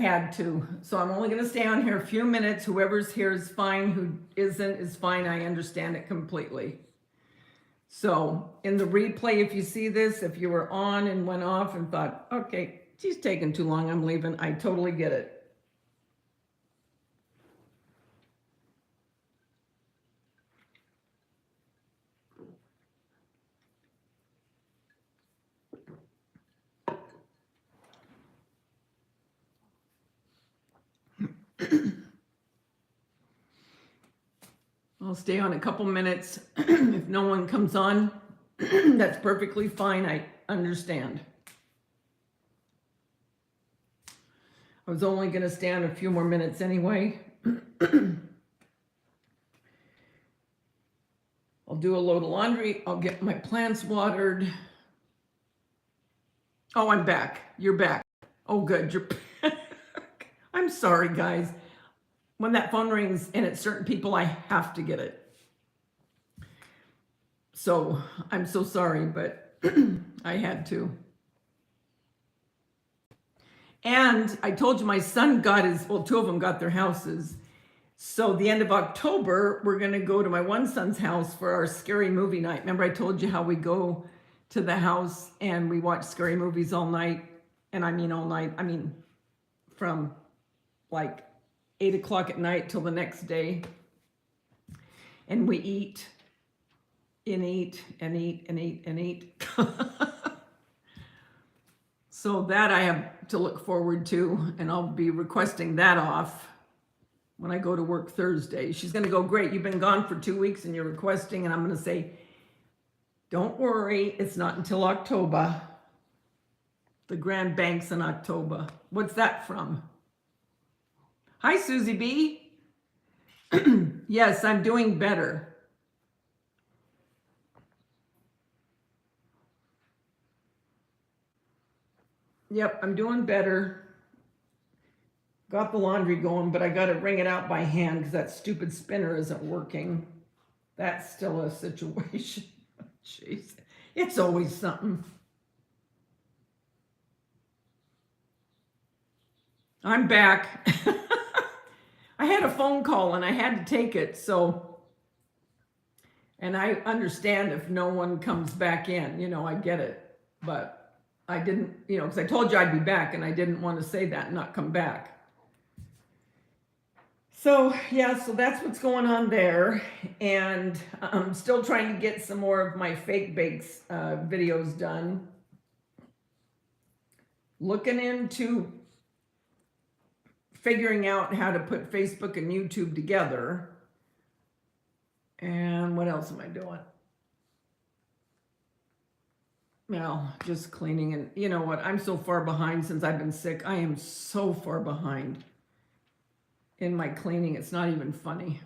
had to. So I'm only going to stay on here a few minutes. Whoever's here is fine. Who isn't is fine. I understand it completely. So in the replay, if you see this, if you were on and went off and thought, okay, she's taking too long, I'm leaving, I totally get it. I'll stay on a couple minutes. If no one comes on, that's perfectly fine. I understand. I was only going to stay on a few more minutes anyway. I'll do a load of laundry. I'll get my plants watered. Oh, I'm back. You're back. Oh, good. You're I'm sorry, guys. When that phone rings and it's certain people, I have to get it. So I'm so sorry, but I had to. And I told you my son got his, well, two of them got their houses. So the end of October, we're going to go to my one son's house for our scary movie night. Remember I told you how we go to the house and we watch scary movies all night? And I mean all night. I mean from like 8 o'clock at night till the next day. And we eat and eat and eat and eat and eat. So that I have to look forward to, and I'll be requesting that off when I go to work Thursday. She's going to go, great, you've been gone for 2 weeks and you're requesting, and I'm going to say, don't worry, it's not until October. The Grand Banks in October. What's that from? Hi, Susie B. Yes, I'm doing better. Yep, I'm doing better. Got the laundry going, but I got to wring it out by hand because that stupid spinner isn't working. That's still a situation. Jeez, it's always something. I'm back. I had a phone call and I had to take it, so, and I understand if no one comes back in, you know, I get it, but I didn't, you know, because I told you I'd be back and I didn't want to say that and not come back. So, yeah, so that's what's going on there. And I'm still trying to get some more of my fake bakes videos done. Looking into figuring out how to put Facebook and YouTube together. And what else am I doing? Well, just cleaning, and you know what? I'm so far behind since I've been sick. I am so far behind in my cleaning. It's not even funny.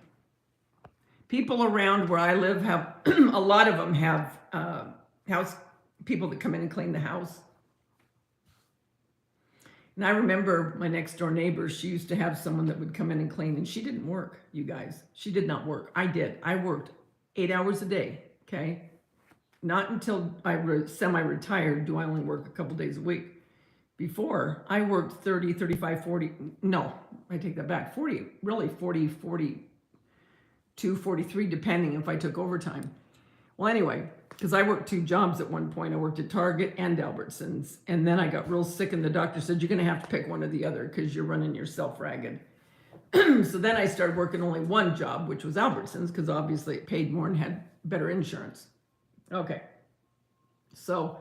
People around where I live have, a lot of them have house people that come in and clean the house. And I remember my next door neighbor, she used to have someone that would come in and clean, and she didn't work, you guys. She did not work. I did. I worked 8 hours a day, okay? Not until I semi-retired do I only work a couple days a week. Before, I worked 30, 35, 40, no, I take that back, 40, really 40, 42, 43, depending if I took overtime. Well, anyway, because I worked 2 jobs at one point. I worked at Target and Albertsons, and then I got real sick, and the doctor said, you're going to have to pick one or the other because you're running yourself ragged. So then I started working only one job, which was Albertsons, because obviously it paid more and had better insurance. Okay, so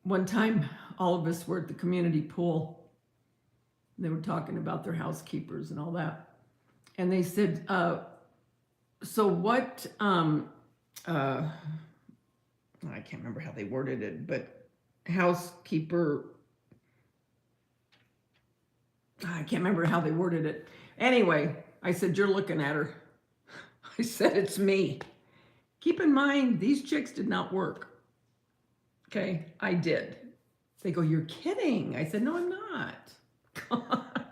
one time all of us were at the community pool. They were talking about their housekeepers and all that. And they said, so what, I can't remember how they worded it, but housekeeper, I can't remember how they worded it. Anyway, I said, you're looking at her. I said, it's me. Keep in mind, these chicks did not work. Okay, I did. They go, you're kidding. I said, no, I'm not. God.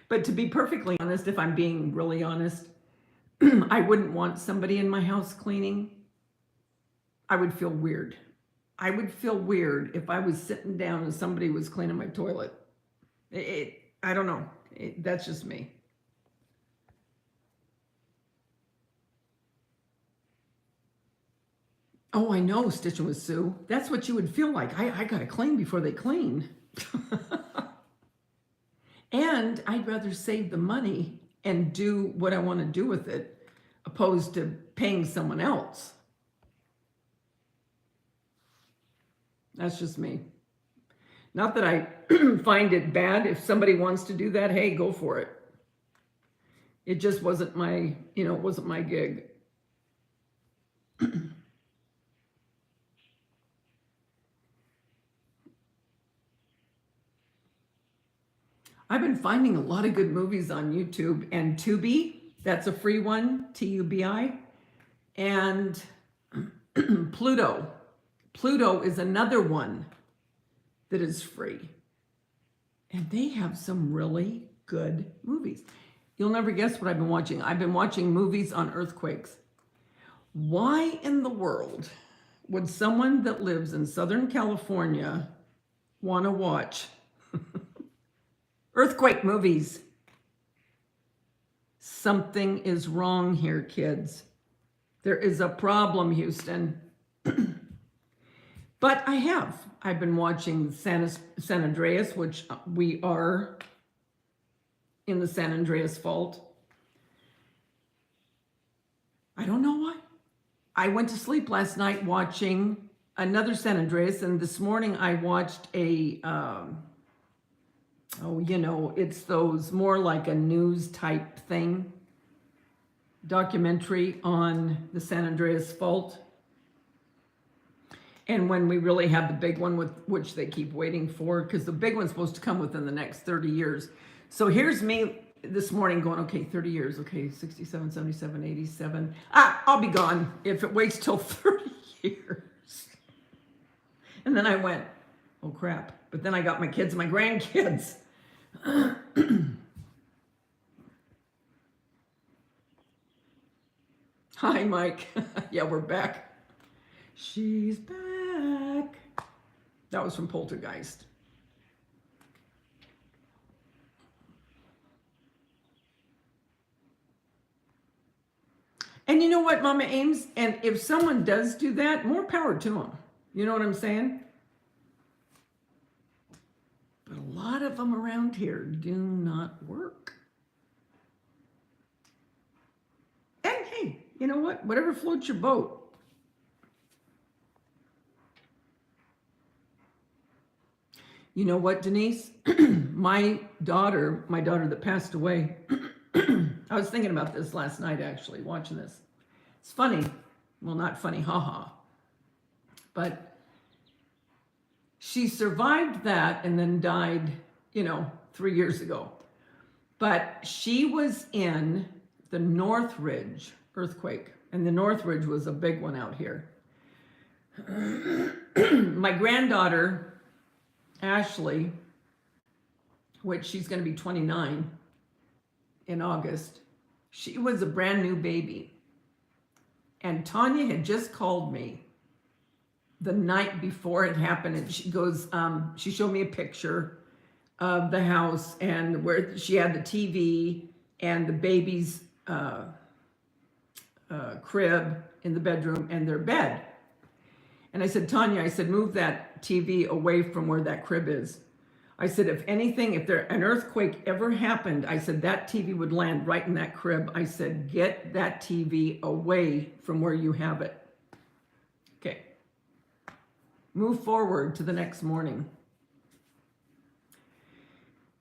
But to be perfectly honest, if I'm being really honest, I wouldn't want somebody in my house cleaning. I would feel weird. I would feel weird if I was sitting down and somebody was cleaning my toilet. I don't know. That's just me. Oh, I know, Stitching with Sue. That's what you would feel like. I got to clean before they clean. And I'd rather save the money and do what I want to do with it, opposed to paying someone else. That's just me. Not that I find it bad. If somebody wants to do that, hey, go for it. It just wasn't my, it wasn't my gig. I've been finding a lot of good movies on YouTube and Tubi. That's a free one, Tubi. And Pluto. Pluto is another one that is free. And they have some really good movies. You'll never guess what I've been watching. I've been watching movies on earthquakes. Why in the world would someone that lives in Southern California want to watch earthquake movies? Something is wrong here, kids. There is a problem, Houston. But I've been watching San Andreas, which we are in the San Andreas fault. I don't know why. I went to sleep last night watching another San Andreas, and this morning I watched a, it's those more like a news type thing, documentary on the San Andreas fault. And when we really have the big one, with which they keep waiting for, because the big one's supposed to come within the next 30 years. So here's me this morning going, okay, 30 years, okay, 67, 77, 87. I'll be gone if it waits till 30 years. And then I went, oh crap. But then I got my kids and my grandkids. Hi, Mike. Yeah, we're back. She's back. That was from Poltergeist. And you know what, Mama Ames? And if someone does do that, more power to them. You know what I'm saying? But a lot of them around here do not work. And hey, you know what? Whatever floats your boat. You know what, Denise? my daughter that passed away, I was thinking about this last night, actually, watching this. It's funny. Well, not funny, haha. But she survived that and then died, 3 years ago. But she was in the Northridge earthquake. And the Northridge was a big one out here. My granddaughter, Ashley, which she's going to be 29 in August, she was a brand new baby. And Tanya had just called me the night before it happened, and she goes, she showed me a picture of the house and where she had the TV and the baby's crib in the bedroom and their bed. And I said, Tanya, move that TV away from where that crib is. I said, if an earthquake ever happened, I said, that TV would land right in that crib. I said, get that TV away from where you have it. Okay. Move forward to the next morning.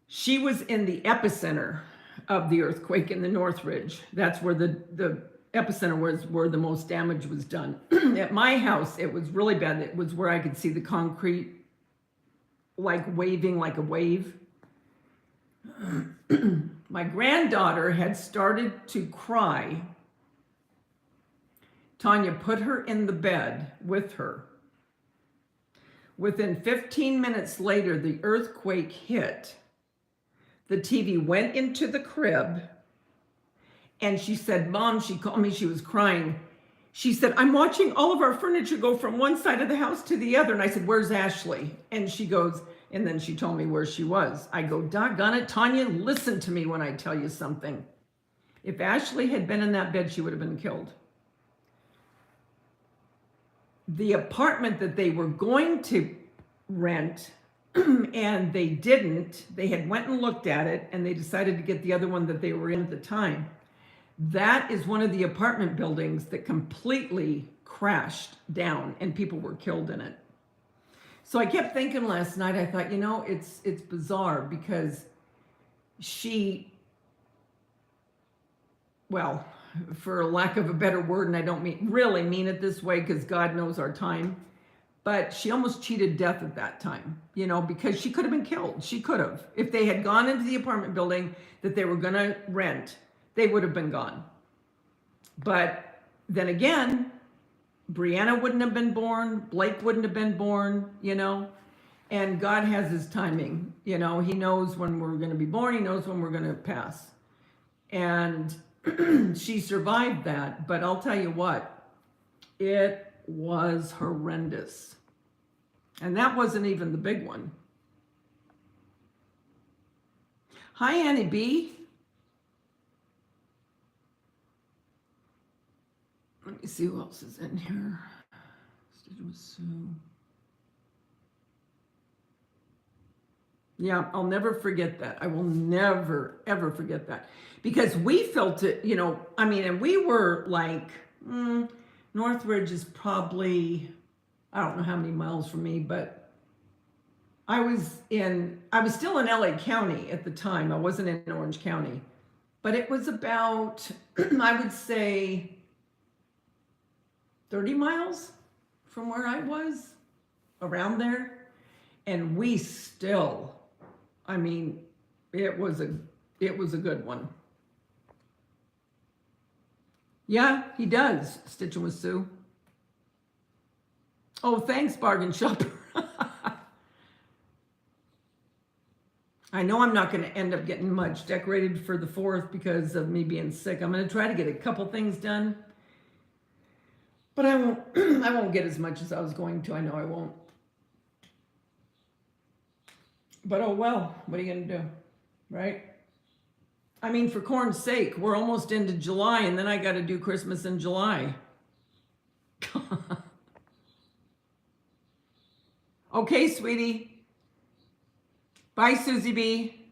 She was in the epicenter of the earthquake in the Northridge. That's where the epicenter was, where the most damage was done. At my house, it was really bad. It was where I could see the concrete like waving like a wave. My granddaughter had started to cry. Tanya put her in the bed with her. Within 15 minutes later, the earthquake hit. The TV went into the crib. And she said, Mom, she called me, she was crying. She said, I'm watching all of our furniture go from one side of the house to the other. And I said, where's Ashley? And she goes, And then she told me where she was. I go, doggone it, Tanya, listen to me when I tell you something. If Ashley had been in that bed, she would have been killed. The apartment that they were going to rent, and they didn't, they had went and looked at it, and they decided to get the other one that they were in at the time. That is one of the apartment buildings that completely crashed down and people were killed in it. So I kept thinking last night, I thought, it's bizarre because she, well, for lack of a better word, and I don't really mean it this way because God knows our time, but she almost cheated death at that time, because she could have been killed. She could have. If they had gone into the apartment building that they were going to rent, they would have been gone. But then again, Brianna wouldn't have been born, Blake wouldn't have been born, and God has his timing. He knows when we're going to be born, he knows when we're going to pass. And she survived that, but I'll tell you what, it was horrendous. And that wasn't even the big one. Hi, Annie B. Let me see who else is in here. Yeah, I'll never forget that. I will never, ever forget that. Because we felt it, and we were like, Northridge is probably, I don't know how many miles from me, but I was still in LA County at the time. I wasn't in Orange County. But it was about, I would say, 30 miles from where I was, around there. And we still, it was a good one. Yeah, he does, Stitching with Sue. Oh, thanks, bargain shopper. I know I'm not going to end up getting much decorated for the 4th because of me being sick. I'm going to try to get a couple things done. But I won't get as much as I was going to. I know I won't. But oh well, what are you going to do? Right? For corn's sake, we're almost into July, and then I got to do Christmas in July. Okay, sweetie. Bye, Susie B.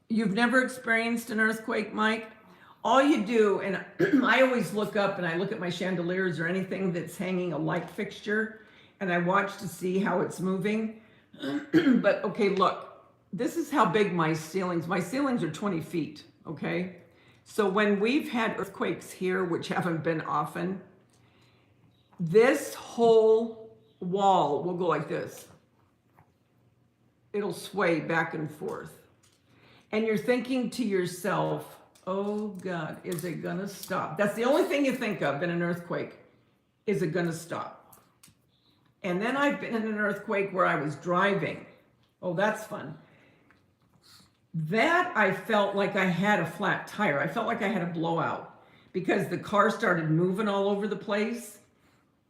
You've never experienced an earthquake, Mike? All you do, and I always look up and I look at my chandeliers or anything that's hanging a light fixture, and I watch to see how it's moving. But okay, look. This is how big my ceilings are 20 feet, okay? So when we've had earthquakes here, which haven't been often, this whole wall will go like this. It'll sway back and forth. And you're thinking to yourself, oh God, is it gonna stop? That's the only thing you think of in an earthquake. Is it gonna stop? And then I've been in an earthquake where I was driving. Oh, that's fun. That I felt like I had a flat tire. I felt like I had a blowout because the car started moving all over the place.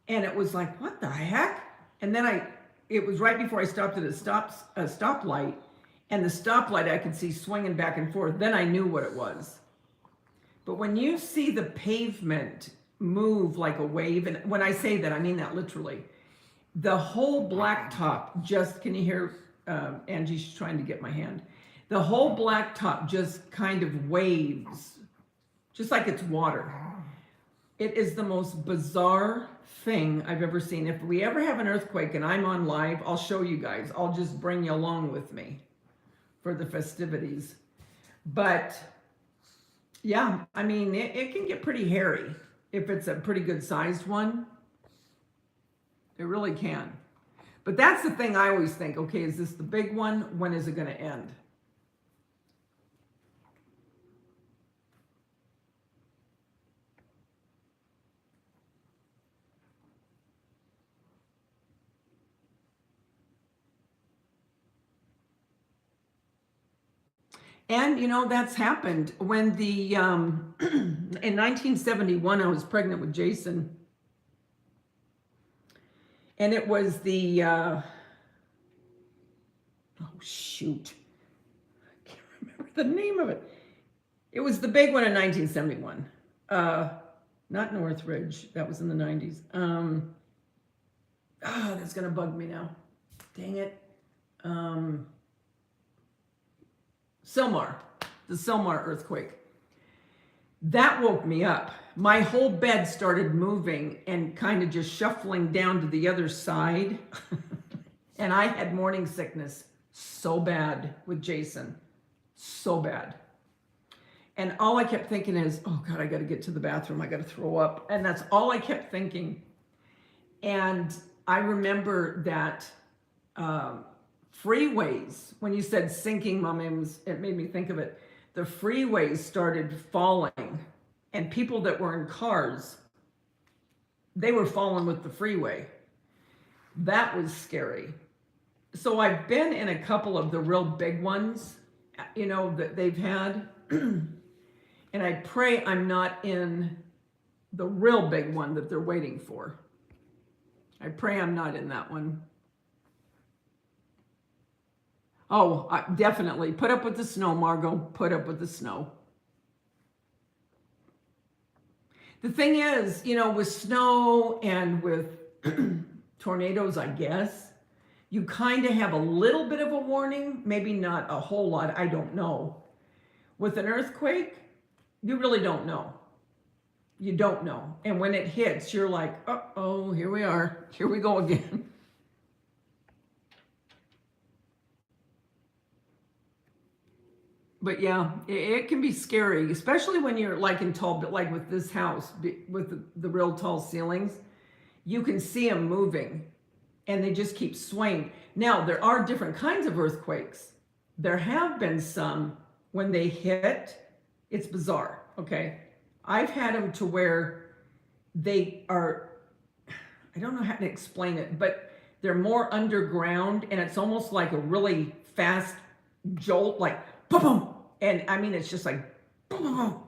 And it was like, what the heck? And then it was right before I stopped at a stoplight. And the stoplight I could see swinging back and forth. Then I knew what it was. But when you see the pavement move like a wave, and when I say that, I mean that literally. The whole blacktop just, can you hear Angie's trying to get my hand? The whole blacktop just kind of waves, just like it's water. It is the most bizarre thing I've ever seen. If we ever have an earthquake and I'm on live, I'll show you guys. I'll just bring you along with me for the festivities. But yeah, it can get pretty hairy if it's a pretty good sized one. It really can. But that's the thing I always think, okay, is this the big one? When is it going to end? And that's happened when the in 1971 I was pregnant with Jason, And it was the, oh shoot, I can't remember the name of it. It was the big one in 1971. Not Northridge, that was in the 90s. That's gonna bug me now. Dang it. Sylmar, the Sylmar earthquake. That woke me up. My whole bed started moving and kind of just shuffling down to the other side. And I had morning sickness so bad with Jason, so bad. And all I kept thinking is, oh God, I got to get to the bathroom. I got to throw up. And that's all I kept thinking. And I remember that freeways, when you said sinking, Mom, it made me think of it. The freeways started falling, and people that were in cars, they were falling with the freeway. That was scary. So I've been in a couple of the real big ones, that they've had. And I pray I'm not in the real big one that they're waiting for. I pray I'm not in that one. Oh, definitely. Put up with the snow, Margot. Put up with the snow. The thing is, with snow and with tornadoes, I guess, you kind of have a little bit of a warning. Maybe not a whole lot. I don't know. With an earthquake, you really don't know. You don't know. And when it hits, you're like, uh-oh, here we are. Here we go again. But yeah, it can be scary, especially when you're like in tall, but like with this house, with the real tall ceilings, you can see them moving and they just keep swaying. Now, there are different kinds of earthquakes. There have been some when they hit, it's bizarre, okay? I've had them to where they are, I don't know how to explain it, but they're more underground and it's almost like a really fast jolt, like boom, boom. And I mean, it's just like boom, boom, boom.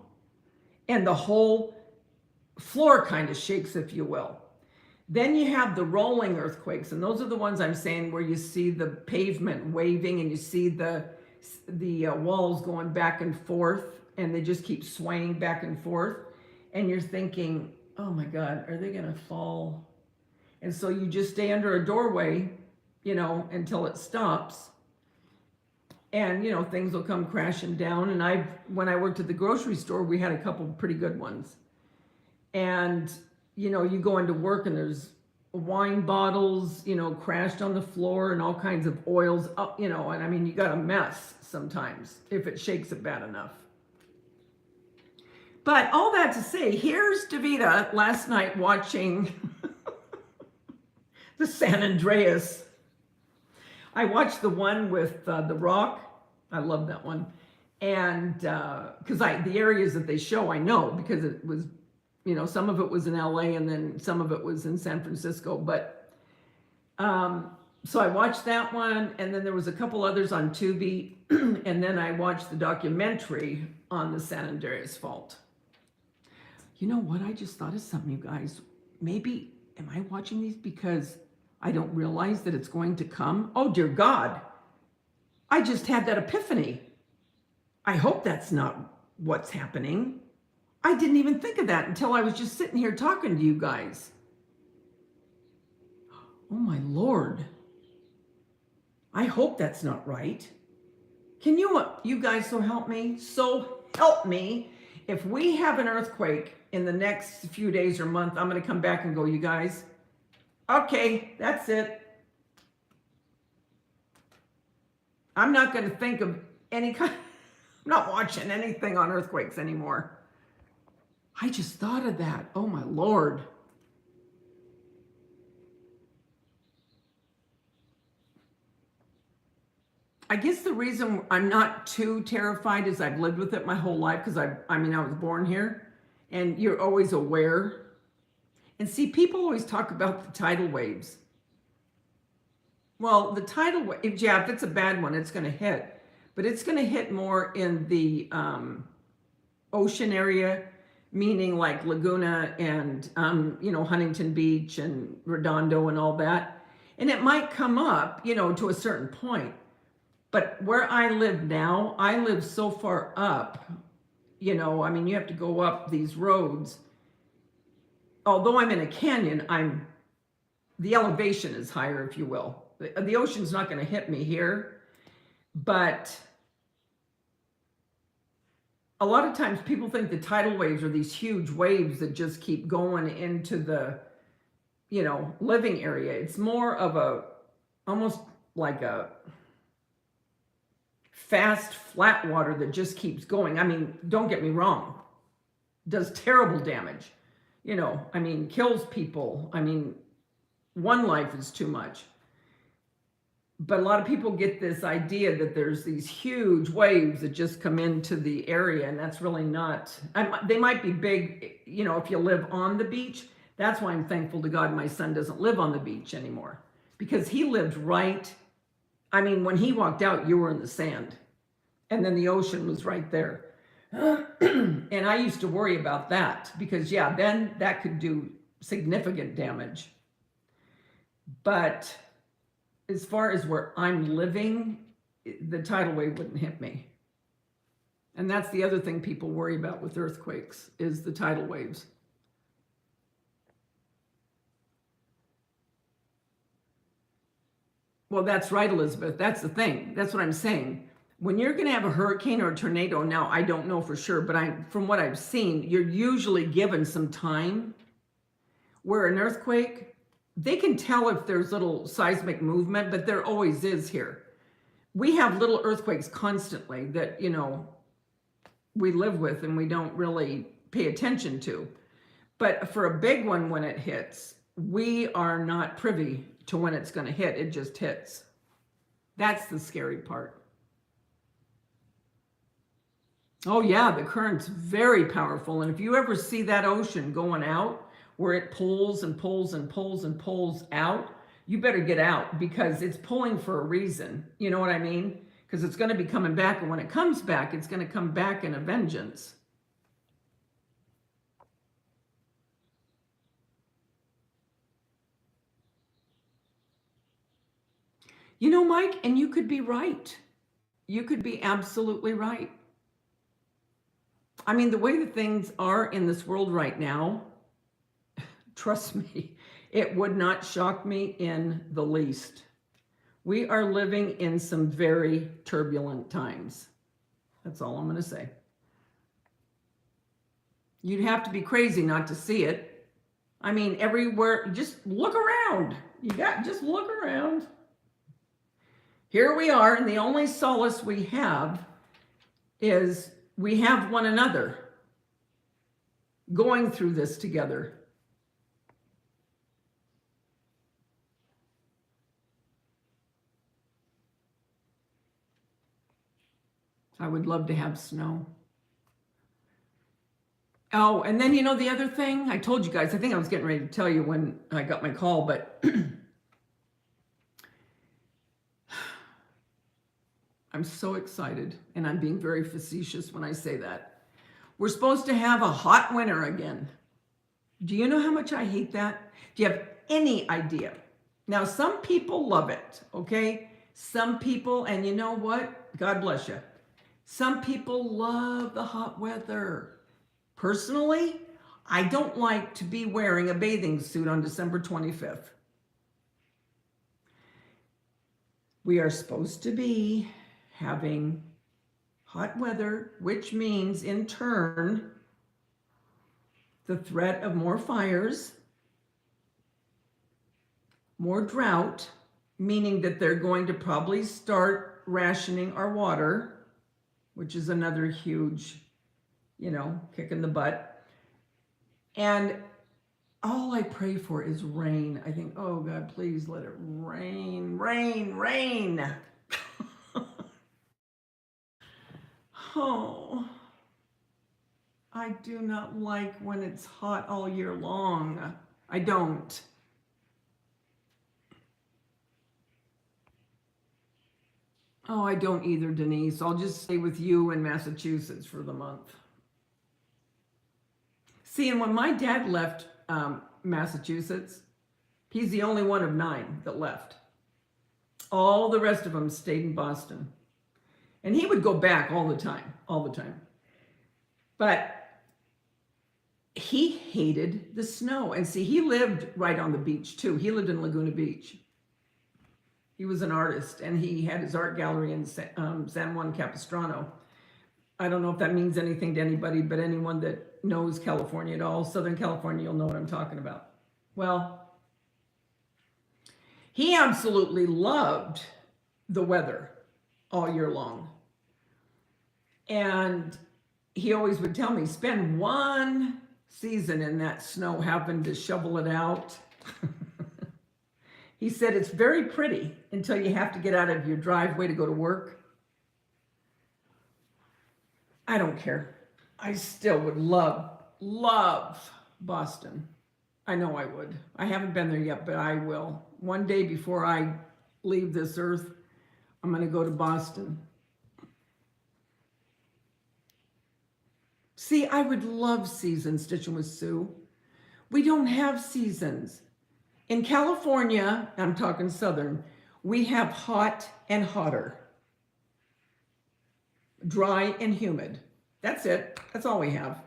And the whole floor kind of shakes, if you will. Then you have the rolling earthquakes, and those are the ones I'm saying where you see the pavement waving and you see the walls going back and forth, and they just keep swaying back and forth. And you're thinking, oh my God, are they gonna fall? And so you just stay under a doorway, until it stops. And, things will come crashing down. And when I worked at the grocery store, we had a couple of pretty good ones. And, you go into work and there's wine bottles, crashed on the floor and all kinds of oils up, and I mean, you got a mess sometimes if it shakes it bad enough. But all that to say, here's Daveda last night watching the San Andreas. I watched the one with The Rock. I love that one. And because the areas that they show, I know because it was, some of it was in LA and then some of it was in San Francisco. But so I watched that one, and then there was a couple others on Tubi. And then I watched the documentary on the San Andreas fault. You know what? I just thought of something, you guys. Maybe, am I watching these because I don't realize that it's going to come? Oh, dear God. I just had that epiphany. I hope that's not what's happening. I didn't even think of that until I was just sitting here talking to you guys. Oh, my Lord. I hope that's not right. Can you guys so help me? So help me. If we have an earthquake in the next few days or month, I'm going to come back and go, you guys, okay, that's it. I'm not going to think of any kind, I'm not watching anything on earthquakes anymore. I just thought of that. Oh my Lord. I guess the reason I'm not too terrified is I've lived with it my whole life because I was born here, and you're always aware. And see, people always talk about the tidal waves. Well, the tidal wave, if it's a bad one, it's going to hit. But it's going to hit more in the ocean area meaning like Laguna and, Huntington Beach and Redondo and all that. And it might come up, to a certain point. But where I live now, I live so far up, you have to go up these roads. Although I'm in a canyon, the elevation is higher, if you will. The ocean's not going to hit me here, but a lot of times people think the tidal waves are these huge waves that just keep going into the, living area. It's more of almost like a fast, flat water that just keeps going. I mean, don't get me wrong, does terrible damage, kills people. One life is too much. But a lot of people get this idea that there's these huge waves that just come into the area, and that's really not. They might be big, if you live on the beach. That's why I'm thankful to God my son doesn't live on the beach anymore, because he lived right. When he walked out, you were in the sand, and then the ocean was right there. And I used to worry about that because, then that could do significant damage. But as far as where I'm living, the tidal wave wouldn't hit me. And that's the other thing people worry about with earthquakes is the tidal waves. Well, that's right, Elizabeth. That's the thing. That's what I'm saying. When you're going to have a hurricane or a tornado, now I don't know for sure, but from what I've seen, you're usually given some time. Where an earthquake, they can tell if there's little seismic movement, but there always is here. We have little earthquakes constantly that, we live with and we don't really pay attention to. But for a big one, when it hits, we are not privy to when it's going to hit. It just hits. That's the scary part. Oh yeah, the current's very powerful. And if you ever see that ocean going out, where it pulls and pulls and pulls and pulls out, you better get out because it's pulling for a reason. You know what I mean? Because it's going to be coming back. And when it comes back, it's going to come back in a vengeance. Mike, and you could be right. You could be absolutely right. The way that things are in this world right now, trust me, it would not shock me in the least. We are living in some very turbulent times. That's all I'm going to say. You'd have to be crazy not to see it. Everywhere, just look around. Just look around. Here we are, and the only solace we have is we have one another going through this together. I would love to have snow. Oh, and then, the other thing I told you guys, I think I was getting ready to tell you when I got my call, but I'm so excited, and I'm being very facetious when I say that. We're supposed to have a hot winter again. Do you know how much I hate that? Do you have any idea? Now, some people love it, okay? Some people, and you know what? God bless you. Some people love the hot weather. Personally, I don't like to be wearing a bathing suit on December 25th. We are supposed to be having hot weather, which means in turn, the threat of more fires, more drought, meaning that they're going to probably start rationing our water, which is another huge, kick in the butt. And all I pray for is rain. I think, oh God, please let it rain, rain, rain. Oh, I do not like when it's hot all year long. I don't. Oh, I don't either, Denise. I'll just stay with you in Massachusetts for the month. See, and when my dad left Massachusetts, he's the only one of 9 that left. All the rest of them stayed in Boston. And he would go back all the time, all the time. But he hated the snow. And see, he lived right on the beach too. He lived in Laguna Beach. He was an artist, and he had his art gallery in San Juan Capistrano. I don't know if that means anything to anybody, but anyone that knows California at all, Southern California, you'll know what I'm talking about. Well, he absolutely loved the weather all year long. And he always would tell me, spend one season in that snow, having to shovel it out. He said it's very pretty until you have to get out of your driveway to go to work. I don't care. I still would love Boston. I know I would. I haven't been there yet, but I will. One day before I leave this earth, I'm going to go to Boston. See, I would love seasons, Stitching with Sue. We don't have seasons. In California, I'm talking Southern, we have hot and hotter, dry and humid. That's it. That's all we have.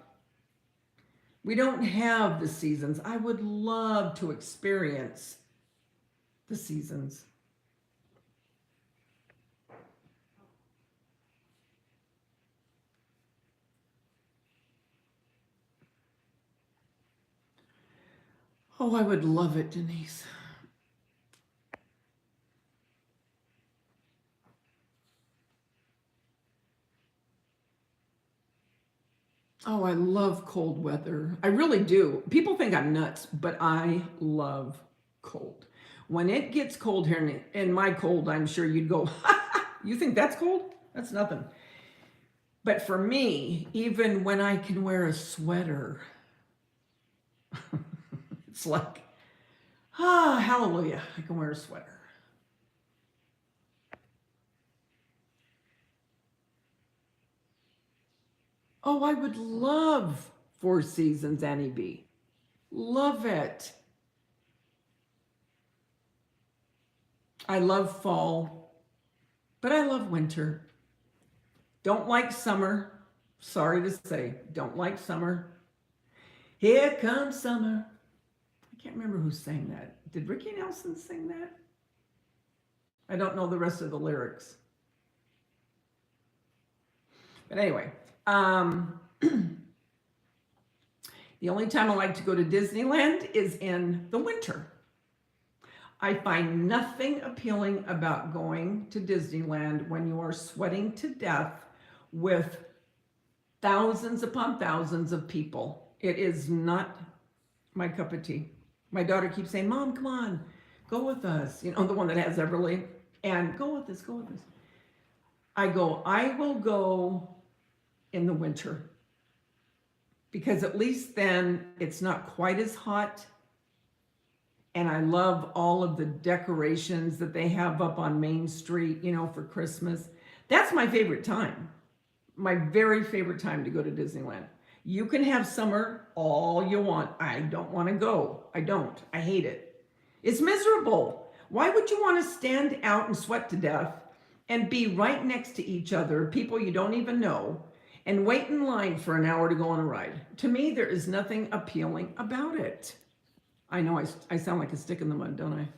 We don't have the seasons. I would love to experience the seasons. Oh, I would love it, Denise. Oh, I love cold weather. I really do. People think I'm nuts, but I love cold. When it gets cold here, in my cold, I'm sure you'd go, you think that's cold? That's nothing. But for me, even when I can wear a sweater, it's like, hallelujah, I can wear a sweater. Oh, I would love 4 seasons, Annie B. Love it. I love fall, but I love winter. Don't like summer. Sorry to say, don't like summer. Here comes summer. I can't remember who sang that. Did Ricky Nelson sing that? I don't know the rest of the lyrics. But anyway, the only time I like to go to Disneyland is in the winter. I find nothing appealing about going to Disneyland when you are sweating to death with thousands upon thousands of people. It is not my cup of tea. My daughter keeps saying, Mom, come on, go with us. You know, the one that has Everly. And go with us, go with us. I will go in the winter, because at least then it's not quite as hot. And I love all of the decorations that they have up on Main Street, you know, for Christmas. That's my favorite time. My very favorite time to go to Disneyland. You can have summer all you want. I don't want to go. I don't. I hate it. It's miserable. Why would you want to stand out and sweat to death and be right next to each other, people you don't even know, and wait in line for an hour to go on a ride? To me, there is nothing appealing about it. I know I sound like a stick in the mud, don't I?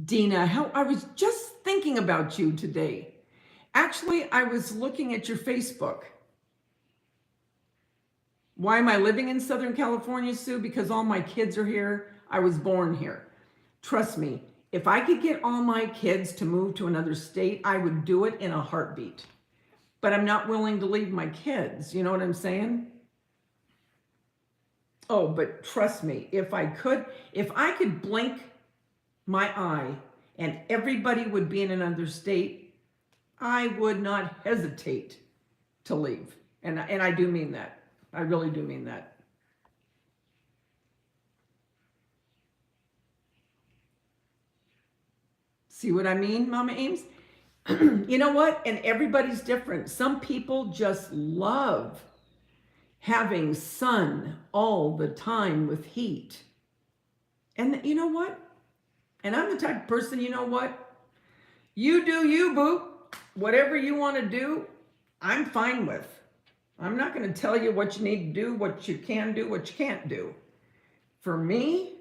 Dina, I was just thinking about you today. Actually, I was looking at your Facebook. Why am I living in Southern California, Sue? Because all my kids are here. I was born here. Trust me, if I could get all my kids to move to another state, I would do it in a heartbeat. But I'm not willing to leave my kids. You know what I'm saying? Oh, but trust me, if I could blink my eye and everybody would be in another state, I would not hesitate to leave. And I do mean that. I really do mean that. See what I mean, Mama Ames? You know what? And everybody's different. Some people just love having sun all the time with heat. And you know what? And I'm the type of person, you know what? You do you, boo. Whatever you want to do, I'm fine with. I'm not going to tell you what you need to do, what you can do, what you can't do. For me,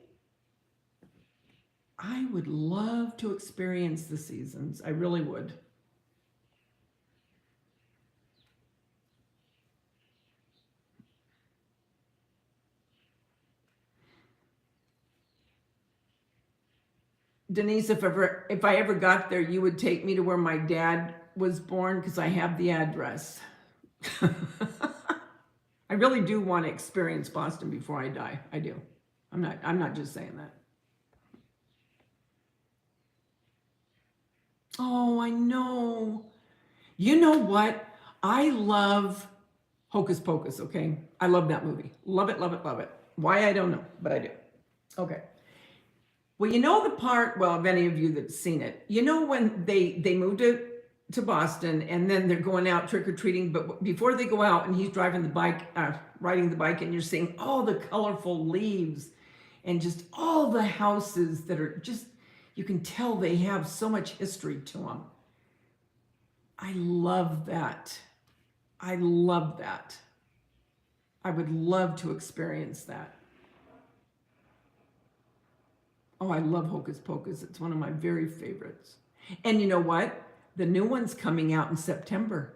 I would love to experience the seasons. I really would. Denise, if I ever got there, you would take me to where my dad was born because I have the address. I really do want to experience Boston before I die. I do. I'm not just saying that. Oh, I know. You know what? I love Hocus Pocus, okay? I love that movie. Love it, love it, love it. Why, I don't know, but I do. Okay. Well, you know the part, well, of any of you that's seen it, you know when they moved to Boston and then they're going out trick-or-treating, but before they go out and he's driving the bike, riding the bike, and you're seeing all the colorful leaves and just all the houses that are just, you can tell they have so much history to them. I love that. I love that. I would love to experience that. Oh, I love Hocus Pocus. It's one of my very favorites. And you know what? The new one's coming out in September.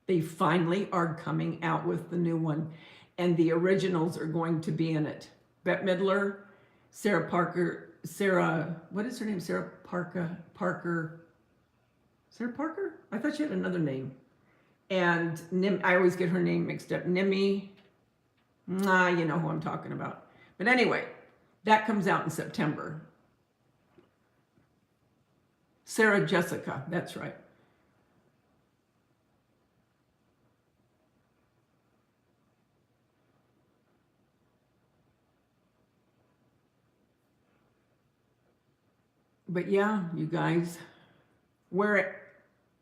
They finally are coming out with the new one. And the originals are going to be in it. Bette Midler, Sarah Parker, what is her name? Sarah Parker? Sarah Parker? I thought she had another name. And I always get her name mixed up. Nimi, you know who I'm talking about. But anyway, that comes out in September. Sarah Jessica, that's right. But yeah, you guys, where,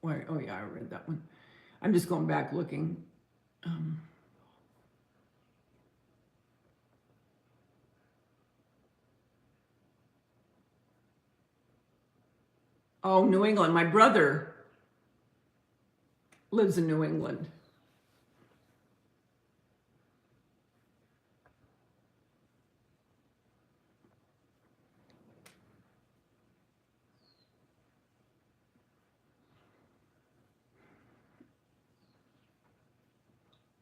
oh yeah, I read that one. I'm just going back looking. Oh, New England. My brother lives in New England.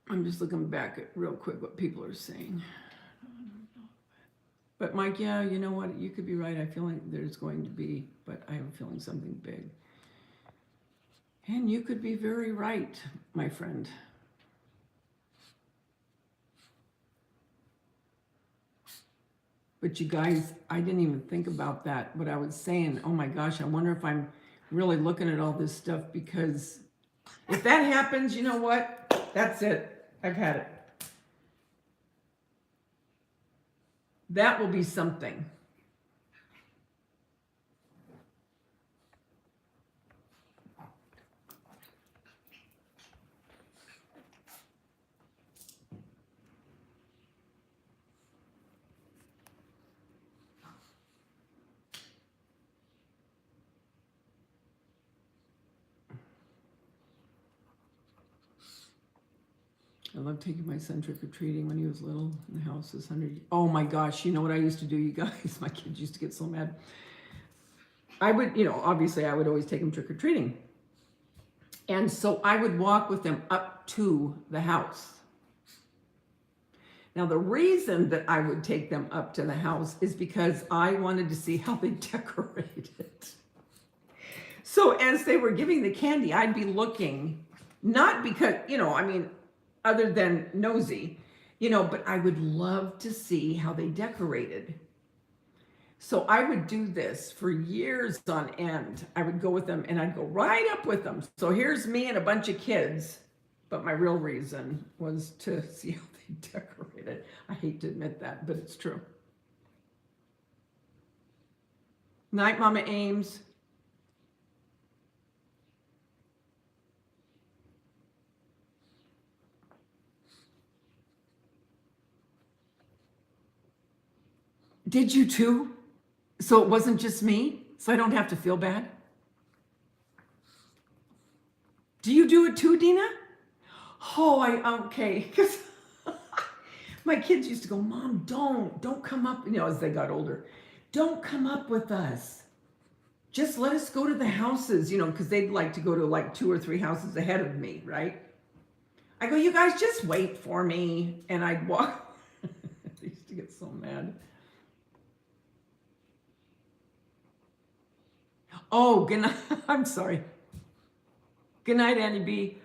I'm just looking back at real quick what people are saying. But Mike, yeah, you know what? You could be right. I feel like there's going to be, but I have a feeling something big. And you could be very right, my friend. But you guys, I didn't even think about that. What I was saying, oh my gosh, I wonder if I'm really looking at all this stuff, because if that happens, you know what? That's it. I've had it. That will be something. I love taking my son trick-or-treating when he was little. And the house is 100. Oh my gosh, you know what I used to do, you guys? My kids used to get so mad. I would, obviously I would always take them trick-or-treating. And so I would walk with them up to the house. Now, the reason that I would take them up to the house is because I wanted to see how they decorated. So as they were giving the candy, I'd be looking, not because, other than nosy, but I would love to see how they decorated. So I would do this for years on end. I would go with them and I'd go right up with them. So here's me and a bunch of kids, but my real reason was to see how they decorated. I hate to admit that, but it's true. Night, Mama Ames. Did you too? So it wasn't just me? So I don't have to feel bad? Do you do it too, Dina? Oh, okay. Because my kids used to go, Mom, don't come up, as they got older. Don't come up with us. Just let us go to the houses, because they'd like to go to like 2 or 3 houses ahead of me, right? I go, you guys just wait for me. And I'd walk. They used to get so mad. Oh, good night. I'm sorry. Good night, Annie B.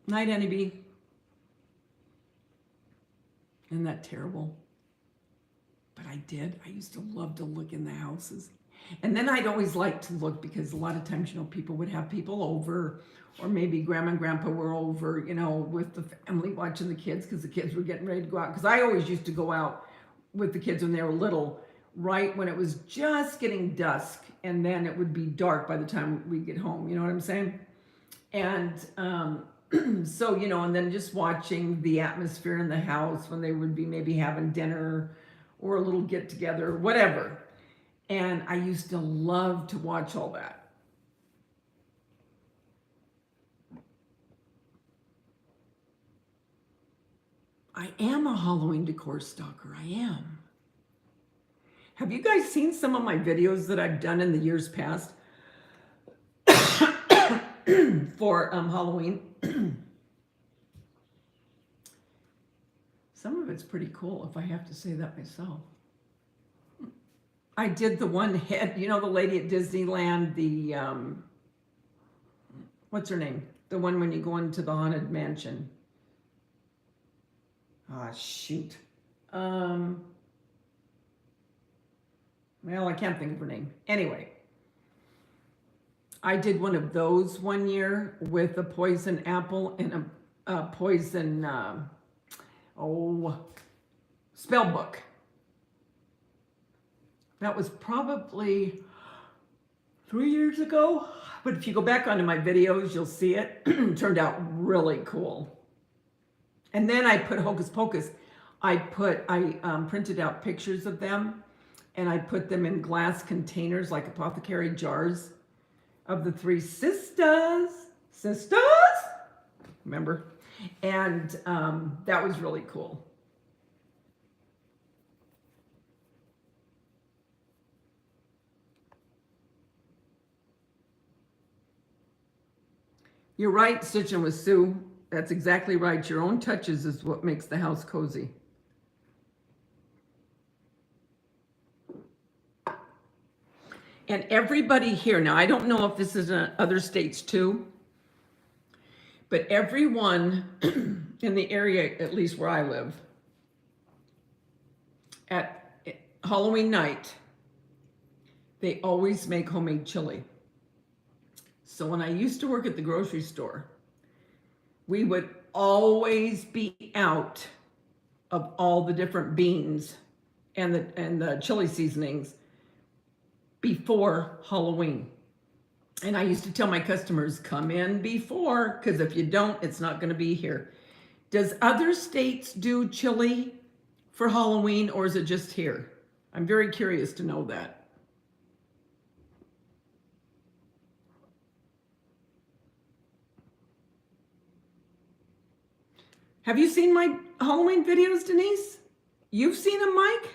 Night, Annie B. Isn't that terrible? But I did. I used to love to look in the houses. And then I'd always like to look because a lot of times, people would have people over, or maybe grandma and grandpa were over, with the family watching the kids because the kids were getting ready to go out. Because I always used to go out with the kids when they were little, right when it was just getting dusk, and then it would be dark by the time we get home. You know what I'm saying? And so, and then just watching the atmosphere in the house when they would be maybe having dinner or a little get together, whatever. And I used to love to watch all that. I am a Halloween decor stalker. I am. Have you guys seen some of my videos that I've done in the years past for Halloween? Some of it's pretty cool, if I have to say that myself. I did the one head, the lady at Disneyland, the, what's her name? The one when you go into the Haunted Mansion. Ah, shoot. Well, I can't think of her name. Anyway, I did one of those one year with a poison apple and a poison, spell book. That was probably 3 years ago. But if you go back onto my videos, you'll see it. It turned out really cool. And then I put Hocus Pocus. I printed out pictures of them, and I put them in glass containers, like apothecary jars, of the 3 sisters. Remember? And that was really cool. You're right, Stitching with Sue. That's exactly right. Your own touches is what makes the house cozy. And everybody here, now I don't know if this is in other states too, but everyone in the area, at least where I live, at Halloween night, they always make homemade chili. So when I used to work at the grocery store, we would always be out of all the different beans and the chili seasonings before Halloween. And I used to tell my customers, come in before, because if you don't, it's not going to be here. Does other states do chili for Halloween, or is it just here? I'm very curious to know that. Have you seen my Halloween videos, Denise? You've seen them, Mike?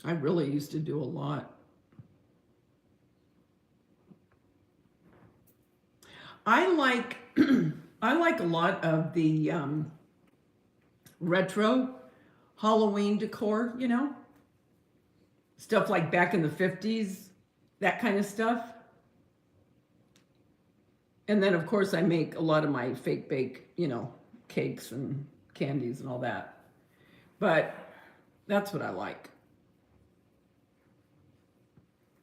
I really used to do a lot. I like a lot of the retro Halloween decor, stuff like back in the 50s, that kind of stuff. And then of course I make a lot of my fake bake, cakes and candies and all that. But that's what I like.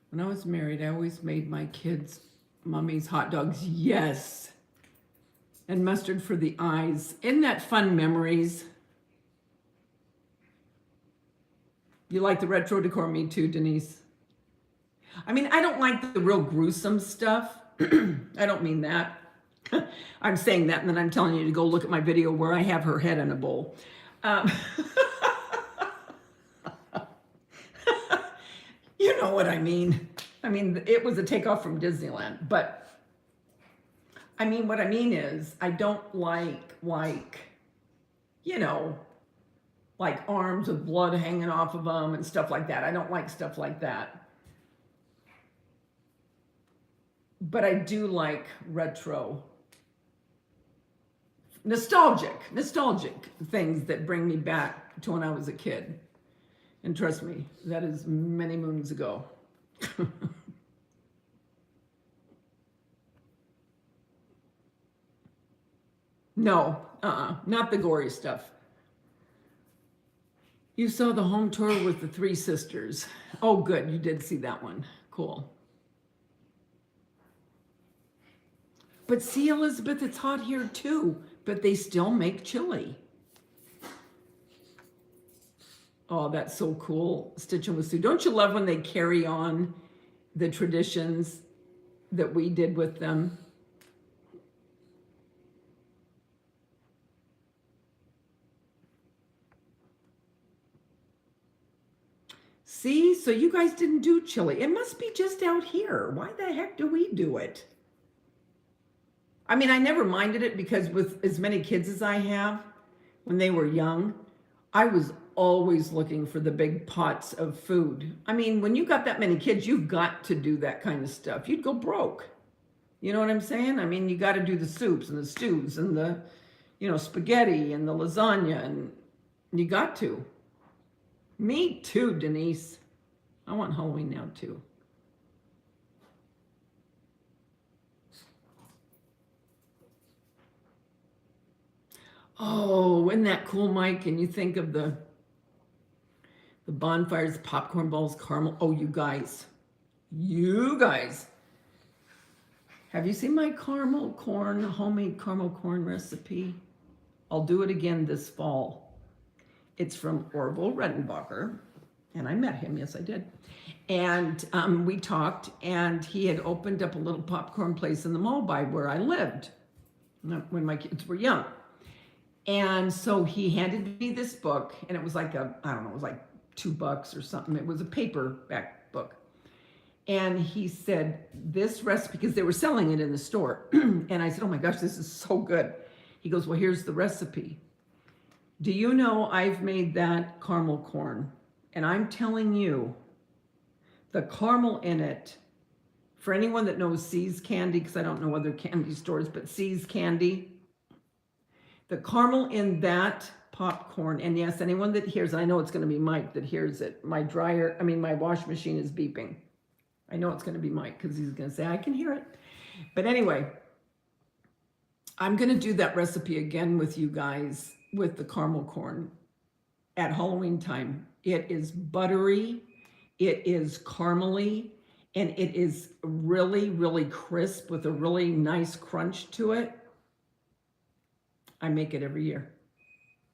When I was married, I always made my kids Mummy's hot dogs. Yes. And mustard for the eyes. Isn't that fun memories? You like the retro decor? Me too, Denise. I mean, I don't like the real gruesome stuff. I don't mean that. I'm saying that, and then I'm telling you to go look at my video where I have her head in a bowl. Um, you know what I mean. I mean, it was a takeoff from Disneyland, but I mean, what I mean is I don't like, you know, like arms with blood hanging off of them and stuff like that. I don't like stuff like that. But I do like retro, nostalgic things that bring me back to when I was a kid. And trust me, that is many moons ago. No, not the gory stuff. You saw the home tour with the three sisters. Oh, good, you did see that one. Cool. But see, Elizabeth, it's hot here too, but they still make chili. Oh, that's so cool. Stitching with Sue. Don't you love when they carry on the traditions that we did with them? See, so you guys didn't do chili. It must be just out here. Why the heck do we do it? I mean, I never minded it because with as many kids as I have, when they were young, I was always looking for the big pots of food. I mean, when you got that many kids, you've got to do that kind of stuff. You'd go broke. You know what I'm saying? I mean, you got to do the soups and the stews and the, you know, spaghetti and the lasagna, and you got to. Me too, Denise. I want Halloween now too. Oh, isn't that cool, Mike? And you think of the bonfires, popcorn balls, caramel. Oh, you guys. Have you seen my homemade caramel corn recipe? I'll do it again this fall. It's from Orville Redenbacher, and I met him. Yes, I did. And we talked, and he had opened up a little popcorn place in the mall by where I lived when my kids were young. And so he handed me this book, and it was like I don't know, it was like $2 or something. It was a paperback book. And he said, this recipe, because they were selling it in the store. And I said, oh my gosh, this is so good. He goes, well, here's the recipe. Do you know I've made that caramel corn? And I'm telling you, the caramel in it, for anyone that knows See's Candy, because I don't know other candy stores, but See's Candy, the caramel in that popcorn, and yes, anyone that hears, I know it's going to be Mike that hears it. My wash machine is beeping. I know it's going to be Mike because he's going to say, I can hear it. But anyway, I'm going to do that recipe again with you guys with the caramel corn at Halloween time. It is buttery, it is caramely, and it is really, really crisp with a really nice crunch to it. I make it every year.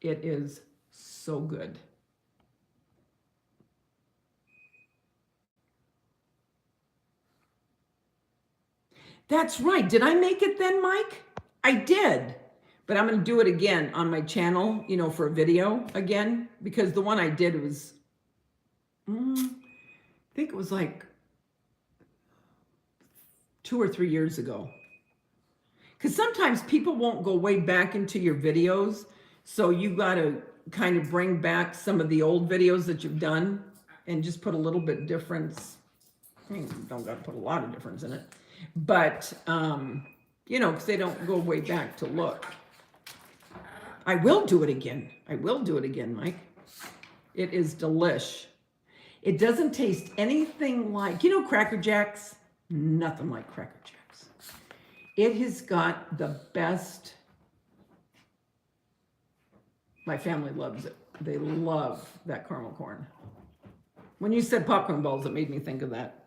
It is so good. That's right. Did I make it then, Mike? I did. But I'm going to do it again on my channel, you know, for a video again, because the one I did was, I think it was like 2 or 3 years ago. Because sometimes people won't go way back into your videos, so you got to kind of bring back some of the old videos that you've done and just put a little bit difference. I mean, you don't got to put a lot of difference in it, but you know, because they don't go way back to look. I will do it again. I will do it again, Mike. It is delish. It doesn't taste anything like, you know, Cracker Jacks? Nothing like Cracker Jacks. It has got the best. My family loves it. They love that caramel corn. When you said popcorn balls, it made me think of that.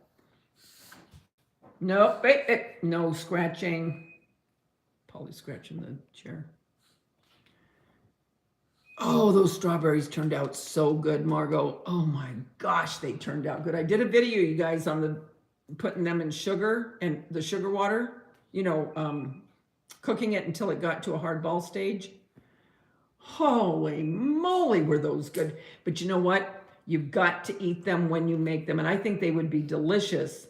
Nope, no scratching. Polly's scratching the chair. Oh, those strawberries turned out so good, Margot. Oh my gosh, they turned out good. I did a video, you guys, on the putting them in sugar and the sugar water, cooking it until it got to a hard ball stage. Holy moly, were those good. But you know what? You've got to eat them when you make them. And I think they would be delicious